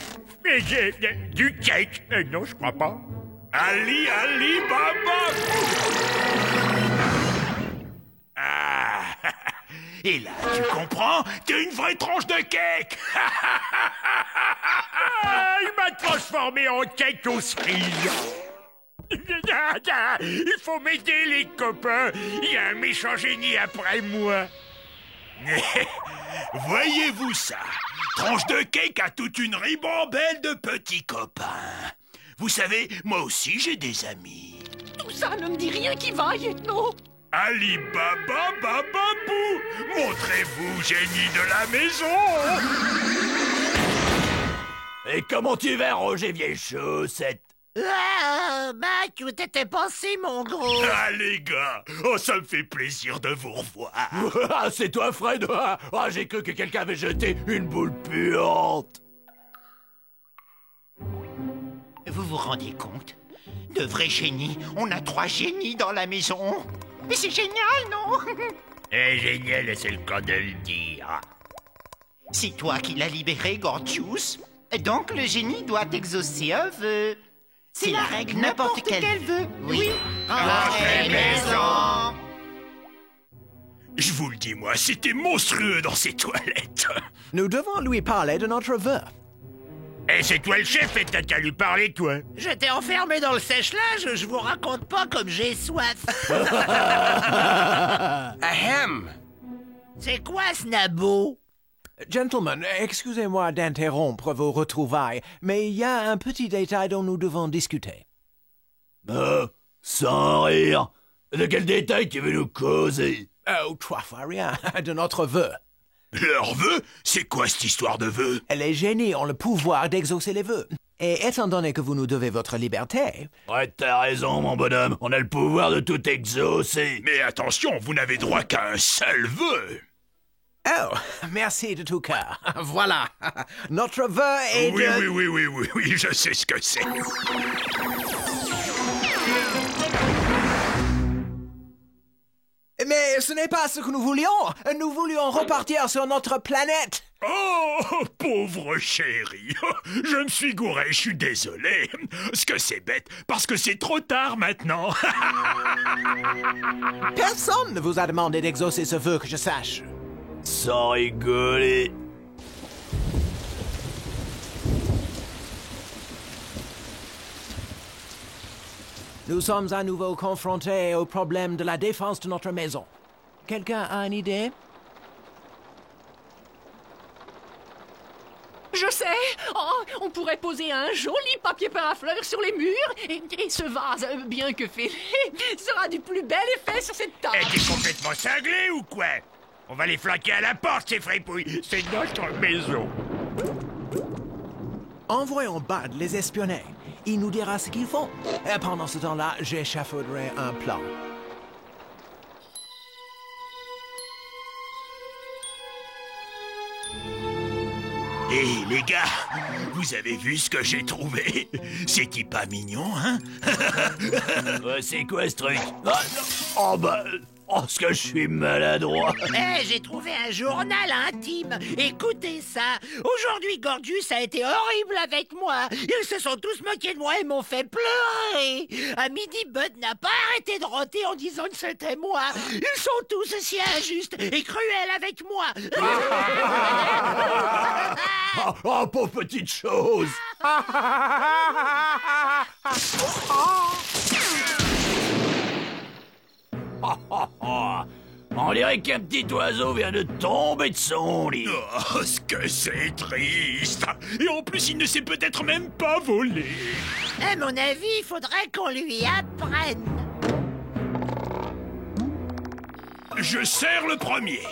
mais j'ai du cake. Non, je crois pas. Ali, Baba! Ah! Et là, tu comprends? T'es une vraie tranche de cake! Ah, il m'a transformé en cake aux cerises. Il faut m'aider, les copains. Il y a un méchant génie après moi. Voyez-vous ça? Tranche de cake a toute une ribambelle de petits copains. Vous savez, moi aussi j'ai des amis. Tout ça ne me dit rien qui vaille, Ethno. Ali Baba Bababou, montrez-vous, génie de la maison. Et comment tu vas, Roger Vieille Chaussette? Ah, bah, tu t'étais pensé, mon gros. Ah, les gars, oh, ça me fait plaisir de vous revoir. Ah, c'est toi, Fred? Ah, j'ai cru que quelqu'un avait jeté une boule puante. Vous vous rendez compte? De vrais génies. On a 3 génies dans la maison. Mais c'est génial, non? Génial, c'est le cas de le dire. C'est toi qui l'as libéré, Gorgius. Donc le génie doit exaucer un vœu. C'est la règle n'importe quel vœu. Oui. Entrez, maison. Je vous le dis, moi, c'était monstrueux dans ces toilettes. Nous devons lui parler de notre vœu. Et c'est toi le chef et t'as qu'à lui parler, toi. J'étais enfermé dans le sèche-linge, je vous raconte pas comme j'ai soif. Ahem. C'est quoi ce nabo? Gentlemen, excusez-moi d'interrompre vos retrouvailles, mais il y a un petit détail dont nous devons discuter. Sans rire. De quel détail tu veux nous causer? Oh, 3 fois rien, de notre vœu. Leur vœu? C'est quoi cette histoire de vœu? Les génies ont le pouvoir d'exaucer les vœux. Et étant donné que vous nous devez votre liberté... Ouais, t'as raison, mon bonhomme. On a le pouvoir de tout exaucer. Mais attention, vous n'avez droit qu'à un seul vœu. Oh, merci de tout cœur. Voilà. Notre vœu est oui, de... Oui, je sais ce que c'est. Mais ce n'est pas ce que nous voulions. Nous voulions repartir sur notre planète. Oh, pauvre chéri. Je me suis gouré, je suis désolé. Ce que c'est bête, parce que c'est trop tard maintenant. Personne ne vous a demandé d'exaucer ce vœu que je sache. Sans rigoler. Nous sommes à nouveau confrontés au problème de la défense de notre maison. Quelqu'un a une idée? Je sais. Oh, on pourrait poser un joli papier peint à fleurs sur les murs. Et ce vase, bien que fêlé, sera du plus bel effet sur cette table. T'es complètement cinglé ou quoi? On va les flanquer à la porte, ces fripouilles. C'est notre maison. Envoyons Bud les espionner. Il nous dira ce qu'ils font. Et pendant ce temps-là, j'échafauderai un plan. Hé, les gars, vous avez vu ce que j'ai trouvé? C'est-il pas mignon, hein? C'est quoi ce truc? Ah, oh, bah... Oh, ce que je suis maladroit. J'ai trouvé un journal intime. Écoutez ça. Aujourd'hui, Gorgeous a été horrible avec moi. Ils se sont tous moqués de moi et m'ont fait pleurer. À midi, Bud n'a pas arrêté de roter en disant que c'était moi. Ils sont tous aussi injustes et cruels avec moi. Oh, pauvre petite chose. On dirait qu'un petit oiseau vient de tomber de son lit. Oh, ce que c'est triste. Et en plus, il ne sait peut-être même pas voler. À mon avis, il faudrait qu'on lui apprenne. Je serre le premier.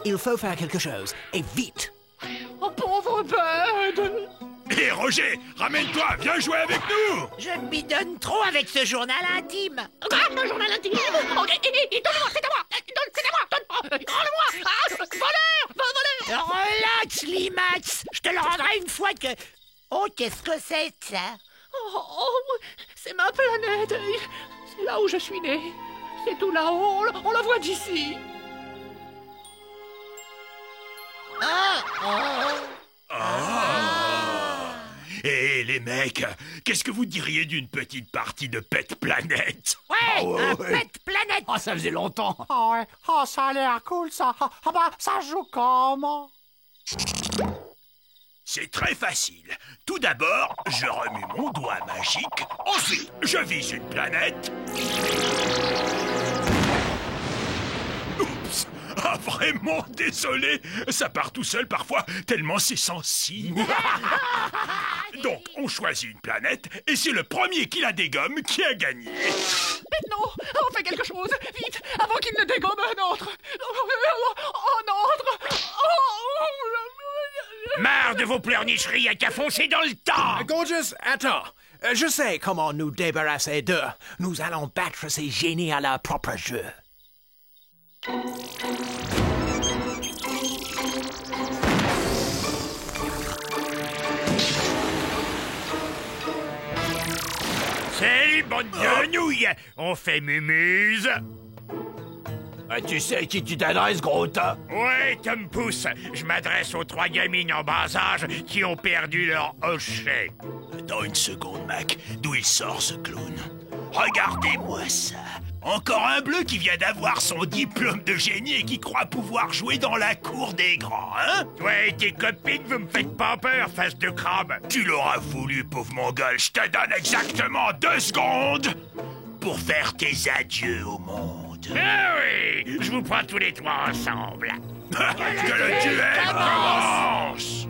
Il faut faire quelque chose, et vite. Oh, pauvre Bud. Hé, Roger, ramène-toi, viens jouer avec nous. Je me bidonne trop avec ce journal intime. Un journal intime. Oh, donne-moi, c'est à moi. C'est à moi. Rends-le-moi. Ah, voleur. Relax, Limax. Je te le rendrai une fois que... Oh, qu'est-ce que c'est, ça? C'est ma planète. C'est là où je suis né. C'est tout là-haut. On la voit d'ici. Hé, les mecs, qu'est-ce que vous diriez d'une petite partie de Pet Planet? Ouais, Pet Planet. Oh, ça faisait longtemps. Oh, ouais. Oh, ça a l'air cool, ça. Ah bah, ça joue comment? C'est très facile. Tout d'abord, je remue mon doigt magique. Ensuite, je vise une planète. Oups. Ah, vraiment désolé. Ça part tout seul parfois, tellement c'est sensible. Donc, on choisit une planète, et c'est le premier qui la dégomme qui a gagné. Maintenant, on fait quelque chose. Vite, avant qu'il ne dégomme un autre. Un autre. Marre de vos pleurnicheries à qu'à foncer dans le temps. Gorgeous, attends. Je sais comment nous débarrasser d'eux. Nous allons battre ces génies à leur propre jeu. Salut, bande de nouilles. On fait mumuse. Tu sais à qui tu t'adresses, gros tas? Ouais, Tom Pouce. Je m'adresse aux 3 gamines en bas âge qui ont perdu leur hochet. Attends une seconde, Mac. D'où il sort, ce clown? Regardez-moi ça. Encore un bleu qui vient d'avoir son diplôme de génie et qui croit pouvoir jouer dans la cour des grands, hein? Toi et tes copines, vous me faites pas peur, face de crabe. Tu l'auras voulu, pauvre mongol. Je te donne exactement 2 secondes pour faire tes adieux au monde. Ah oui, je vous prends tous les 3 ensemble. Que le duel commence!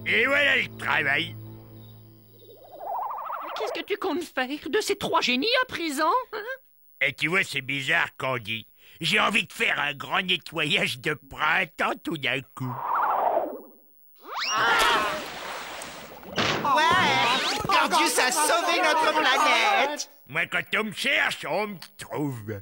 Et voilà le travail. Qu'est-ce que tu comptes faire de ces 3 génies à présent, hein? Et tu vois, c'est bizarre, Candy. J'ai envie de faire un grand nettoyage de printemps tout d'un coup. Ouais, Gorgeous a sauvé notre planète. Moi, quand on me cherche, on me trouve.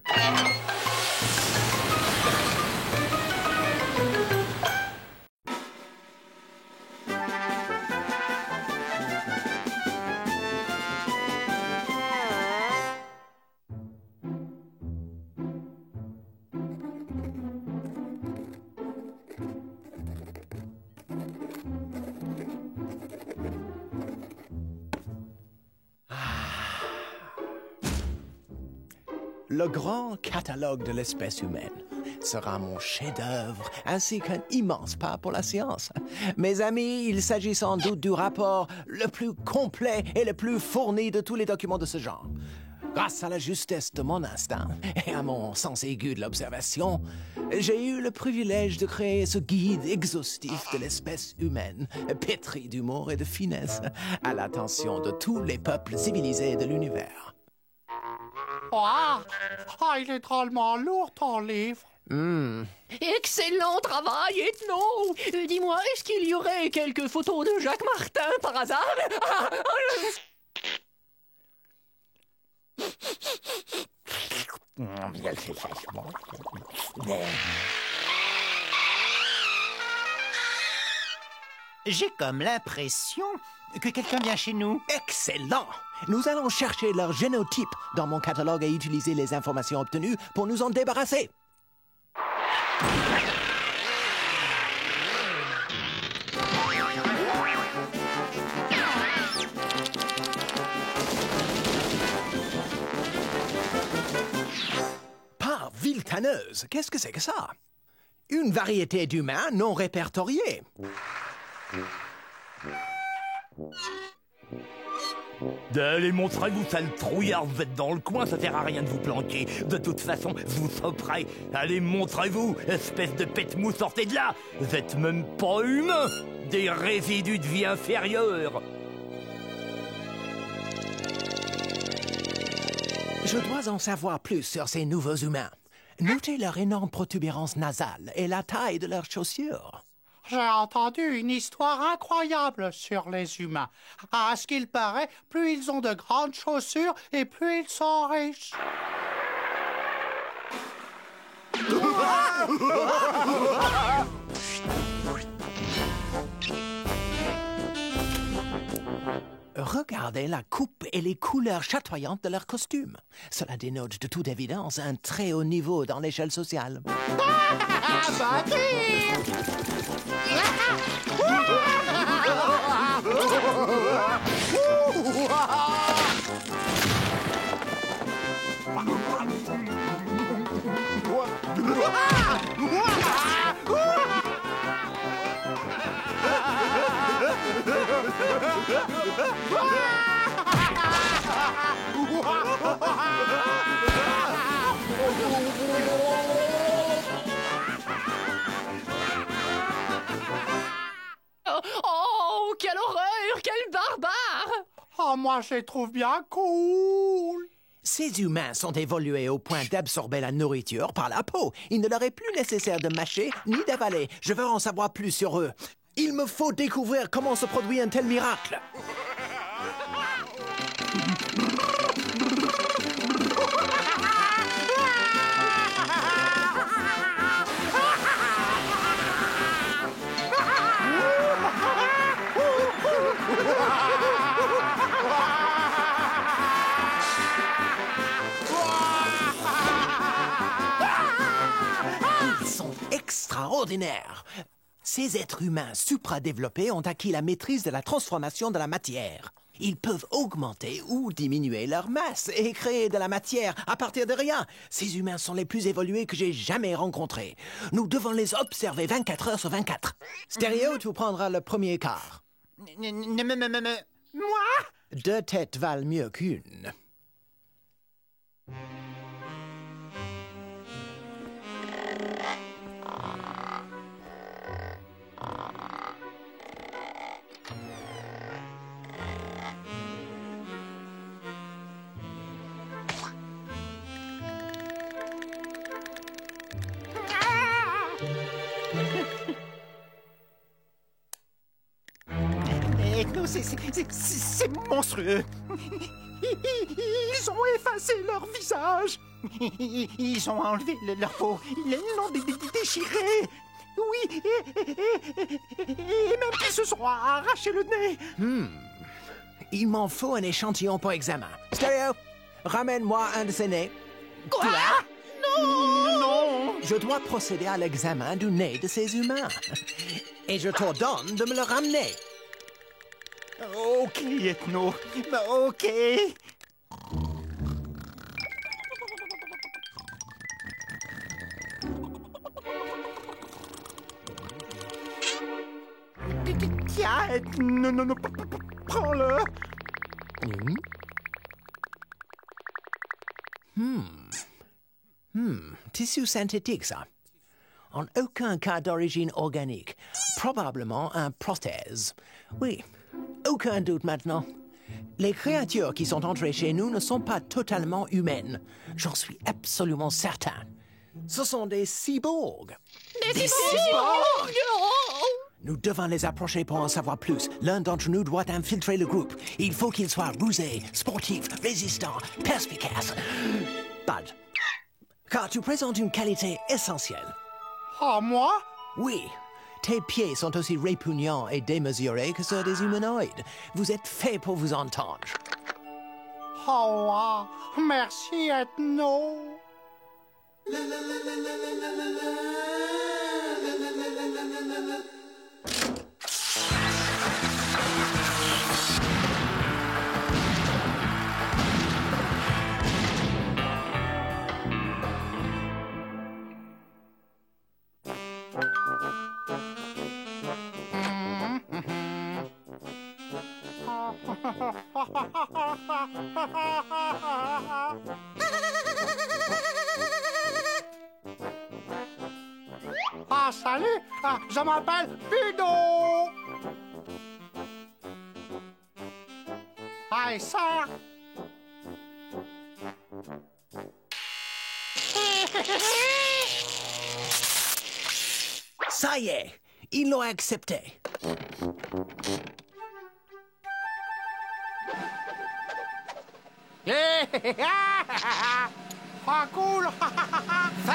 Le grand catalogue de l'espèce humaine sera mon chef-d'œuvre, ainsi qu'un immense pas pour la science. Mes amis, il s'agit sans doute du rapport le plus complet et le plus fourni de tous les documents de ce genre. Grâce à la justesse de mon instinct et à mon sens aigu de l'observation, j'ai eu le privilège de créer ce guide exhaustif de l'espèce humaine, pétri d'humour et de finesse, à l'attention de tous les peuples civilisés de l'univers. Il est drôlement lourd, ton livre. Excellent travail, Ethno. Dis-moi, est-ce qu'il y aurait quelques photos de Jacques Martin par hasard? J'ai comme l'impression que quelqu'un vient chez nous. Excellent! Nous allons chercher leur génotype dans mon catalogue et utiliser les informations obtenues pour nous en débarrasser. Par Viltaneuse, qu'est-ce que c'est que ça? Une variété d'humains non répertoriés. Allez, montrez-vous, sale trouillard, vous êtes dans le coin, ça sert à rien de vous planquer. De toute façon, vous soperez. Allez, montrez-vous, espèce de pète-mou, sortez de là. Vous êtes même pas humain, des résidus de vie inférieure. Je dois en savoir plus sur ces nouveaux humains. Notez leur énorme protubérance nasale et la taille de leurs chaussures. J'ai entendu une histoire incroyable sur les humains. À ce qu'il paraît, plus ils ont de grandes chaussures et plus ils sont riches. Regardez la coupe et les couleurs chatoyantes de leurs costumes. Cela dénote de toute évidence un très haut niveau dans l'échelle sociale. Oh, quelle horreur, quel barbare! Oh, moi, je les trouve bien cool. Ces humains sont évolués au point d'absorber la nourriture par la peau. Il ne leur est plus nécessaire de mâcher ni d'avaler. Je veux en savoir plus sur eux. Il me faut découvrir comment se produit un tel miracle. Ils sont extraordinaires. Ces êtres humains supradéveloppés ont acquis la maîtrise de la transformation de la matière. Ils peuvent augmenter ou diminuer leur masse et créer de la matière à partir de rien. Ces humains sont les plus évolués que j'ai jamais rencontrés. Nous devons les observer 24 heures sur 24. Stéréo, tu prendras le premier quart. Moi? 2 têtes valent mieux qu'une. Ethno, c'est monstrueux. Ils ont effacé leur visage. Ils ont enlevé leur peau. Ils l'ont déchiré. Oui, et même qu'ils se sont arraché le nez. Il m'en faut un échantillon pour examen. Stéréo, ramène-moi un de ces nez. Quoi? Non! Je dois procéder à l'examen du nez de ces humains. Et je t'ordonne de me le ramener. Ok, Ethno. Ok. Tiens, Ethno, prends-le. Tissu synthétique, ça. En aucun cas d'origine organique. Probablement un prothèse. Oui, aucun doute maintenant. Les créatures qui sont entrées chez nous ne sont pas totalement humaines. J'en suis absolument certain. Ce sont des cyborgs. Des cyborgs! Nous devons les approcher pour en savoir plus. L'un d'entre nous doit infiltrer le groupe. Il faut qu'il soit rusé, sportif, résistant, perspicace. Bud, car tu présentes une qualité essentielle. Ah, moi? Oui. Tes pieds sont aussi répugnants et démesurés que ceux des humanoïdes. Vous êtes fait pour vous entendre. Oh, wow. Merci, Ethno. Ah, salut! Ah, je m'appelle Fido! Hey, sœur! Ça y est, ils l'ont accepté. Ah, cool! Fais!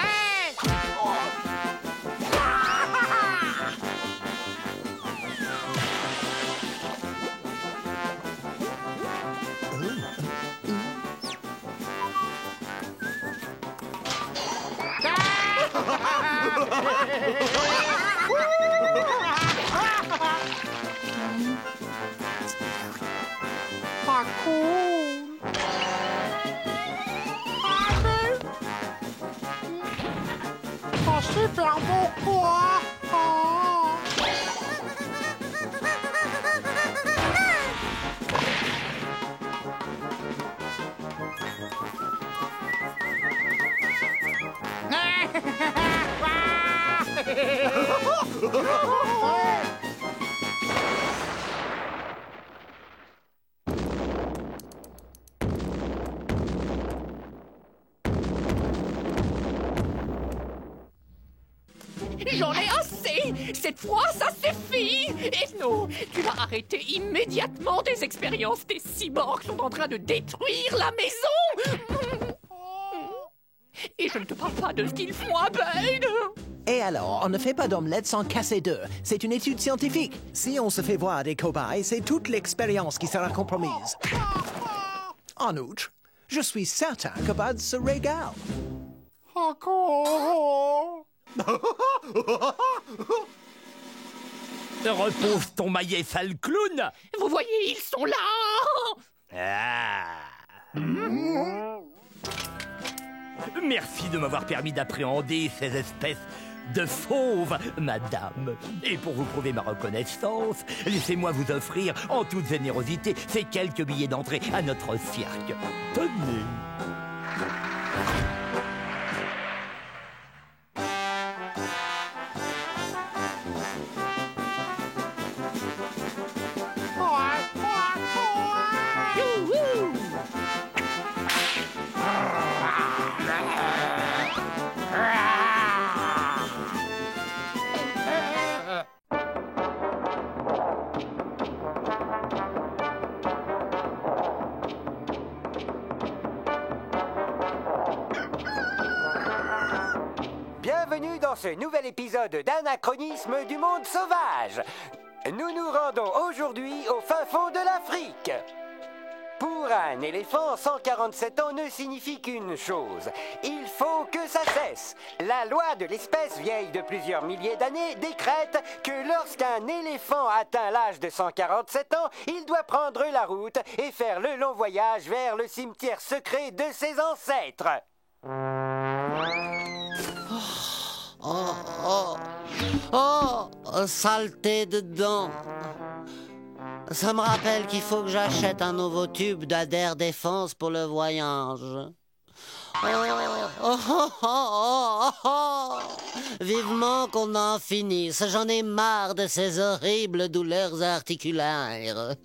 Ah, cool! Ah, super beau, quoi! Ah. J'en ai assez! Cette fois, ça suffit! Ethno, tu vas arrêter immédiatement tes expériences. Tes cyborgs sont en train de détruire la maison! Et je ne te parle pas de ce qu'ils font à Bud! Et alors, on ne fait pas d'omelette sans casser d'œufs. C'est une étude scientifique. Si on se fait voir des cobayes, c'est toute l'expérience qui sera compromise. En outre, je suis certain que Bud se régale. Encore! Repose ton maillet, sale clown! Vous voyez, ils sont là! Ah. Merci de m'avoir permis d'appréhender ces espèces de fauves, madame. Et pour vous prouver ma reconnaissance, laissez-moi vous offrir, en toute générosité, ces quelques billets d'entrée à notre cirque. Tenez. Bienvenue dans ce nouvel épisode d'Anachronisme du monde sauvage. Nous nous rendons aujourd'hui au fin fond de l'Afrique. Pour un éléphant, 147 ans ne signifie qu'une chose. Il faut que ça cesse. La loi de l'espèce, vieille de plusieurs milliers d'années, décrète que lorsqu'un éléphant atteint l'âge de 147 ans, il doit prendre la route et faire le long voyage vers le cimetière secret de ses ancêtres. Saleté dedans. Ça me rappelle qu'il faut que j'achète un nouveau tube d'Adair Défense pour le voyage. Vivement qu'on en finisse. J'en ai marre de ces horribles douleurs articulaires.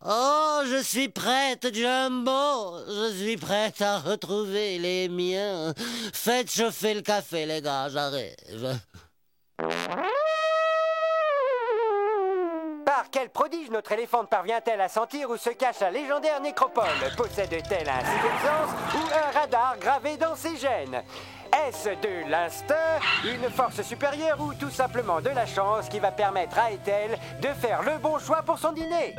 Oh, je suis prête, Jumbo. Je suis prête à retrouver les miens. Faites chauffer le café, les gars, j'arrive. Par quel prodige notre éléphante parvient-elle à sentir où se cache la légendaire nécropole? Possède-t-elle un sixième sens ou un radar gravé dans ses gènes? Est-ce de l'instinct, une force supérieure ou tout simplement de la chance qui va permettre à Ethel de faire le bon choix pour son dîner?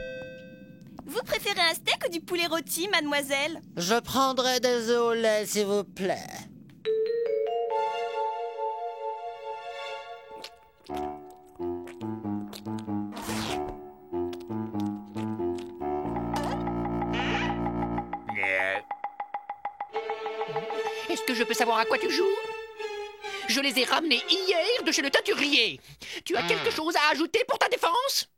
Vous préférez un steak ou du poulet rôti, mademoiselle? Je prendrai des œufs au lait, s'il vous plaît. Est-ce que je peux savoir à quoi tu joues? Je les ai ramenés hier de chez le teinturier. Tu as quelque chose à ajouter pour ta défense?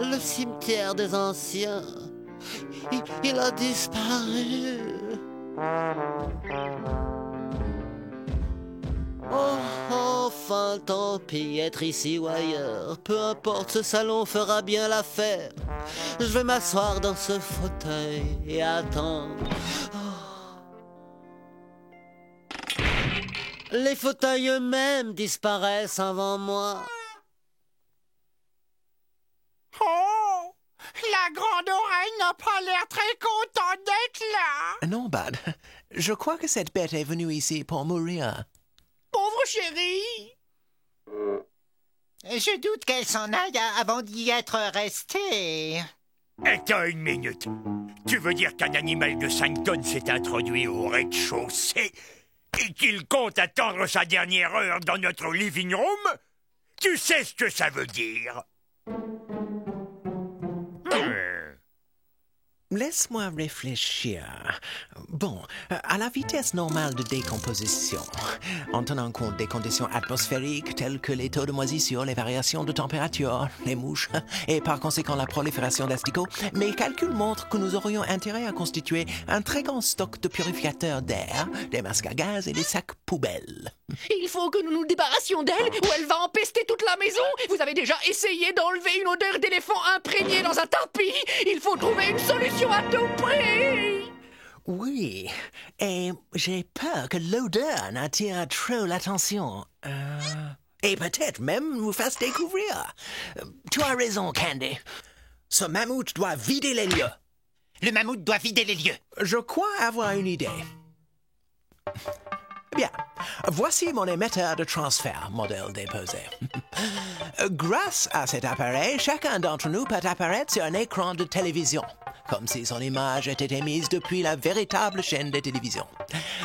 Le cimetière des anciens. Il a disparu. Oh, enfin, tant pis, être ici ou ailleurs. Peu importe, ce salon fera bien l'affaire. Je vais m'asseoir dans ce fauteuil et attendre. Les fauteuils eux-mêmes disparaissent avant moi. Oh! La grande oreille n'a pas l'air très contente d'être là! Non, Bud. Je crois que cette bête est venue ici pour mourir. Pauvre chérie! Je doute qu'elle s'en aille avant d'y être restée. Attends une minute. Tu veux dire qu'un animal de 5 tonnes s'est introduit au rez-de-chaussée et qu'il compte attendre sa dernière heure dans notre living room? Tu sais ce que ça veut dire? Laisse-moi réfléchir. Bon, à la vitesse normale de décomposition, en tenant compte des conditions atmosphériques telles que les taux de moisissure, les variations de température, les mouches et par conséquent la prolifération d'asticots, mes calculs montrent que nous aurions intérêt à constituer un très grand stock de purificateurs d'air, des masques à gaz et des sacs poubelles. Il faut que nous nous débarrassions d'elle ou elle va empester toute la maison. Vous avez déjà essayé d'enlever une odeur d'éléphant imprégnée dans un tapis. Il faut trouver une solution à tout prix. Oui, et j'ai peur que l'odeur n'attire trop l'attention. Et peut-être même nous fasse découvrir. Tu as raison, Candy. Ce mammouth doit vider les lieux. Le mammouth doit vider les lieux. Je crois avoir une idée. Bien, voici mon émetteur de transfert, modèle déposé. Grâce à cet appareil, chacun d'entre nous peut apparaître sur un écran de télévision, comme si son image était émise depuis la véritable chaîne de télévision.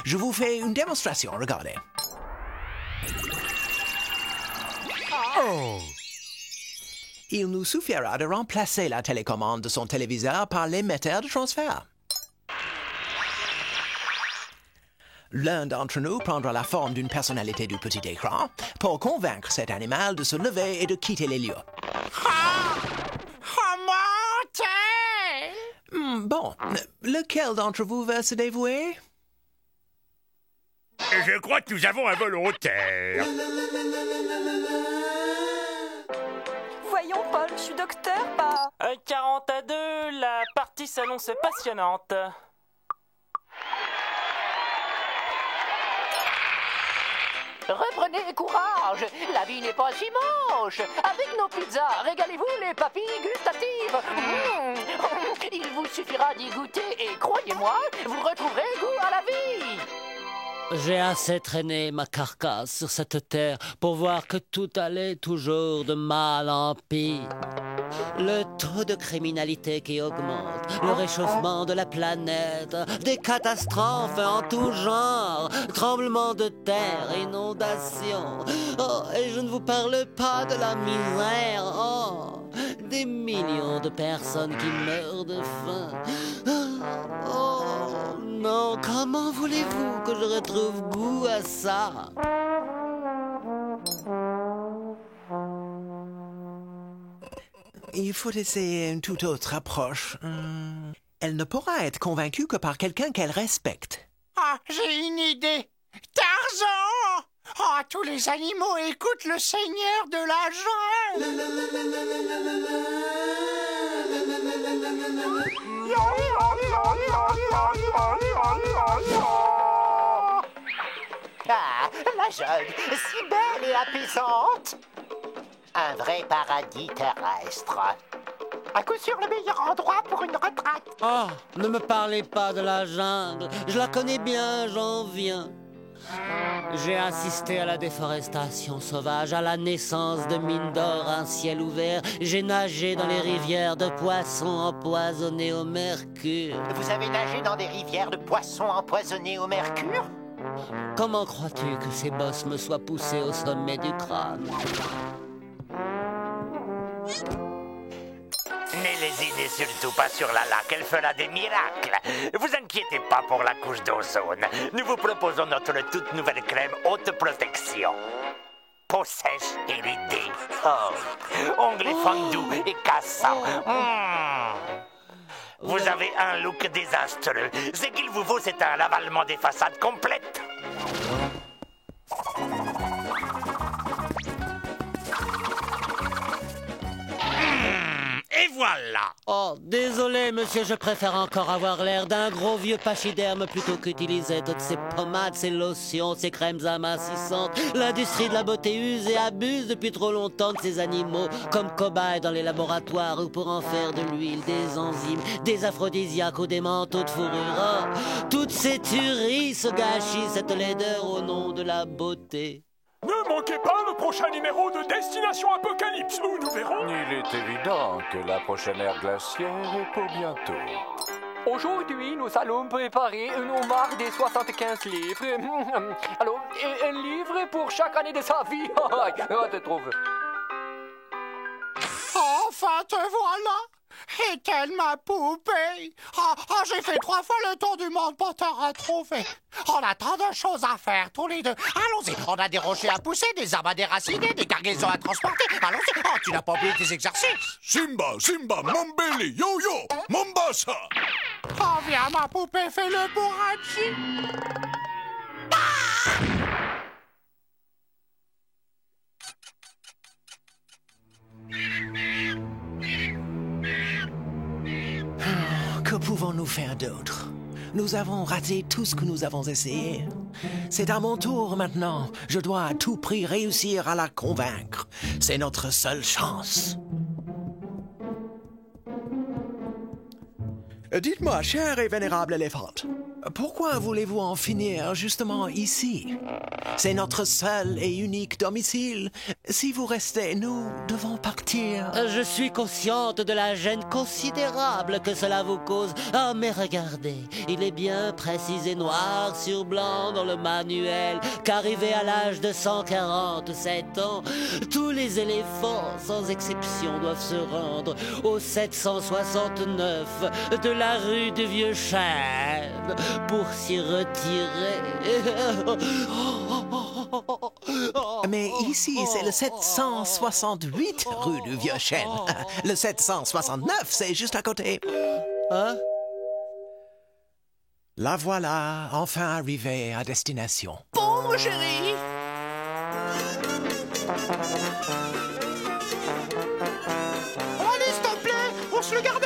Je vous fais une démonstration, regardez. Oh! Il nous suffira de remplacer la télécommande de son téléviseur par l'émetteur de transfert. L'un d'entre nous prendra la forme d'une personnalité du petit écran pour convaincre cet animal de se lever et de quitter les lieux. Bon, lequel d'entre vous veut se dévouer? Je crois que nous avons un volontaire. Voyons, Paul, je suis docteur, pas... 40-2, la partie s'annonce passionnante. Reprenez courage, la vie n'est pas si moche. Avec nos pizzas, régalez-vous les papilles gustatives. Il vous suffira d'y goûter et croyez-moi, vous retrouverez goût à la vie. J'ai assez traîné ma carcasse sur cette terre pour voir que tout allait toujours de mal en pire. Le taux de criminalité qui augmente, le réchauffement de la planète, des catastrophes en tout genre, tremblements de terre, inondations. Oh, et je ne vous parle pas de la misère. Oh, des millions de personnes qui meurent de faim. Oh non, comment voulez-vous que je retrouve goût à ça? Il faut essayer une toute autre approche. Elle ne pourra être convaincue que par quelqu'un qu'elle respecte. Ah, j'ai une idée. Tarzan! Ah, tous les animaux écoutent le seigneur de la jungle. Ah, la jungle, si belle et apaisante. Un vrai paradis terrestre. À coup sûr le meilleur endroit pour une retraite. Oh, ne me parlez pas de la jungle. Je la connais bien, j'en viens. J'ai assisté à la déforestation sauvage, à la naissance de mines d'or, un ciel ouvert. J'ai nagé dans les rivières de poissons empoisonnés au mercure. Vous avez nagé dans des rivières de poissons empoisonnés au mercure? Comment crois-tu que ces bosses me soient poussés au sommet du crâne? Ne lésinez surtout pas sur la laque, elle fera des miracles. Vous inquiétez pas pour la couche d'ozone. Nous vous proposons notre toute nouvelle crème haute protection. Peau sèche et ridée. Oh, ongles fondus et cassants. Vous avez un look désastreux. Ce qu'il vous faut, c'est un ravalement des façades complètes. Et voilà. Oh, désolé, monsieur, je préfère encore avoir l'air d'un gros vieux pachyderme plutôt qu'utiliser toutes ces pommades, ces lotions, ces crèmes amincissantes. L'industrie de la beauté use et abuse depuis trop longtemps de ces animaux comme cobayes dans les laboratoires ou pour en faire de l'huile, des enzymes, des aphrodisiaques ou des manteaux de fourrure. Oh, toutes ces tueries se gâchissent cette laideur au nom de la beauté. Ne manquez pas le prochain numéro de Destination Apocalypse où nous verrons... Il est évident que la prochaine ère glaciaire est pour bientôt. Aujourd'hui, nous allons préparer un homard des 75 livres. Alors, un livre pour chaque année de sa vie. Je te trouve. Enfin, te voilà! Est-elle ma poupée? J'ai fait 3 fois le tour du monde pour te retrouver. On a tant de choses à faire, tous les deux. Allons-y, on a des rochers à pousser, des arbres à déraciner, des cargaisons à transporter. Allons-y, tu n'as pas oublié tes exercices? Simba, Mambeli, Yo-Yo, Mombasa. Viens, ma poupée, fais le bourrachi. Que pouvons-nous faire d'autre? Nous avons raté tout ce que nous avons essayé. C'est à mon tour maintenant. Je dois à tout prix réussir à la convaincre. C'est notre seule chance. Dites-moi, cher et vénérable éléphante, pourquoi voulez-vous en finir justement ici? C'est notre seul et unique domicile. Si vous restez, nous devons partir. Je suis consciente de la gêne considérable que cela vous cause. Ah, mais regardez, il est bien précisé noir sur blanc dans le manuel qu'arrivé à l'âge de 147 ans, tous les éléphants, sans exception, doivent se rendre au 769 de la rue du Vieux Chêne pour s'y retirer. Mais ici, c'est le 768 rue du Vieux Chêne. Le 769, c'est juste à côté. Hein? La voilà, enfin arrivée à destination. Bon, mon chéri. Allez, s'il te plaît, on se le garde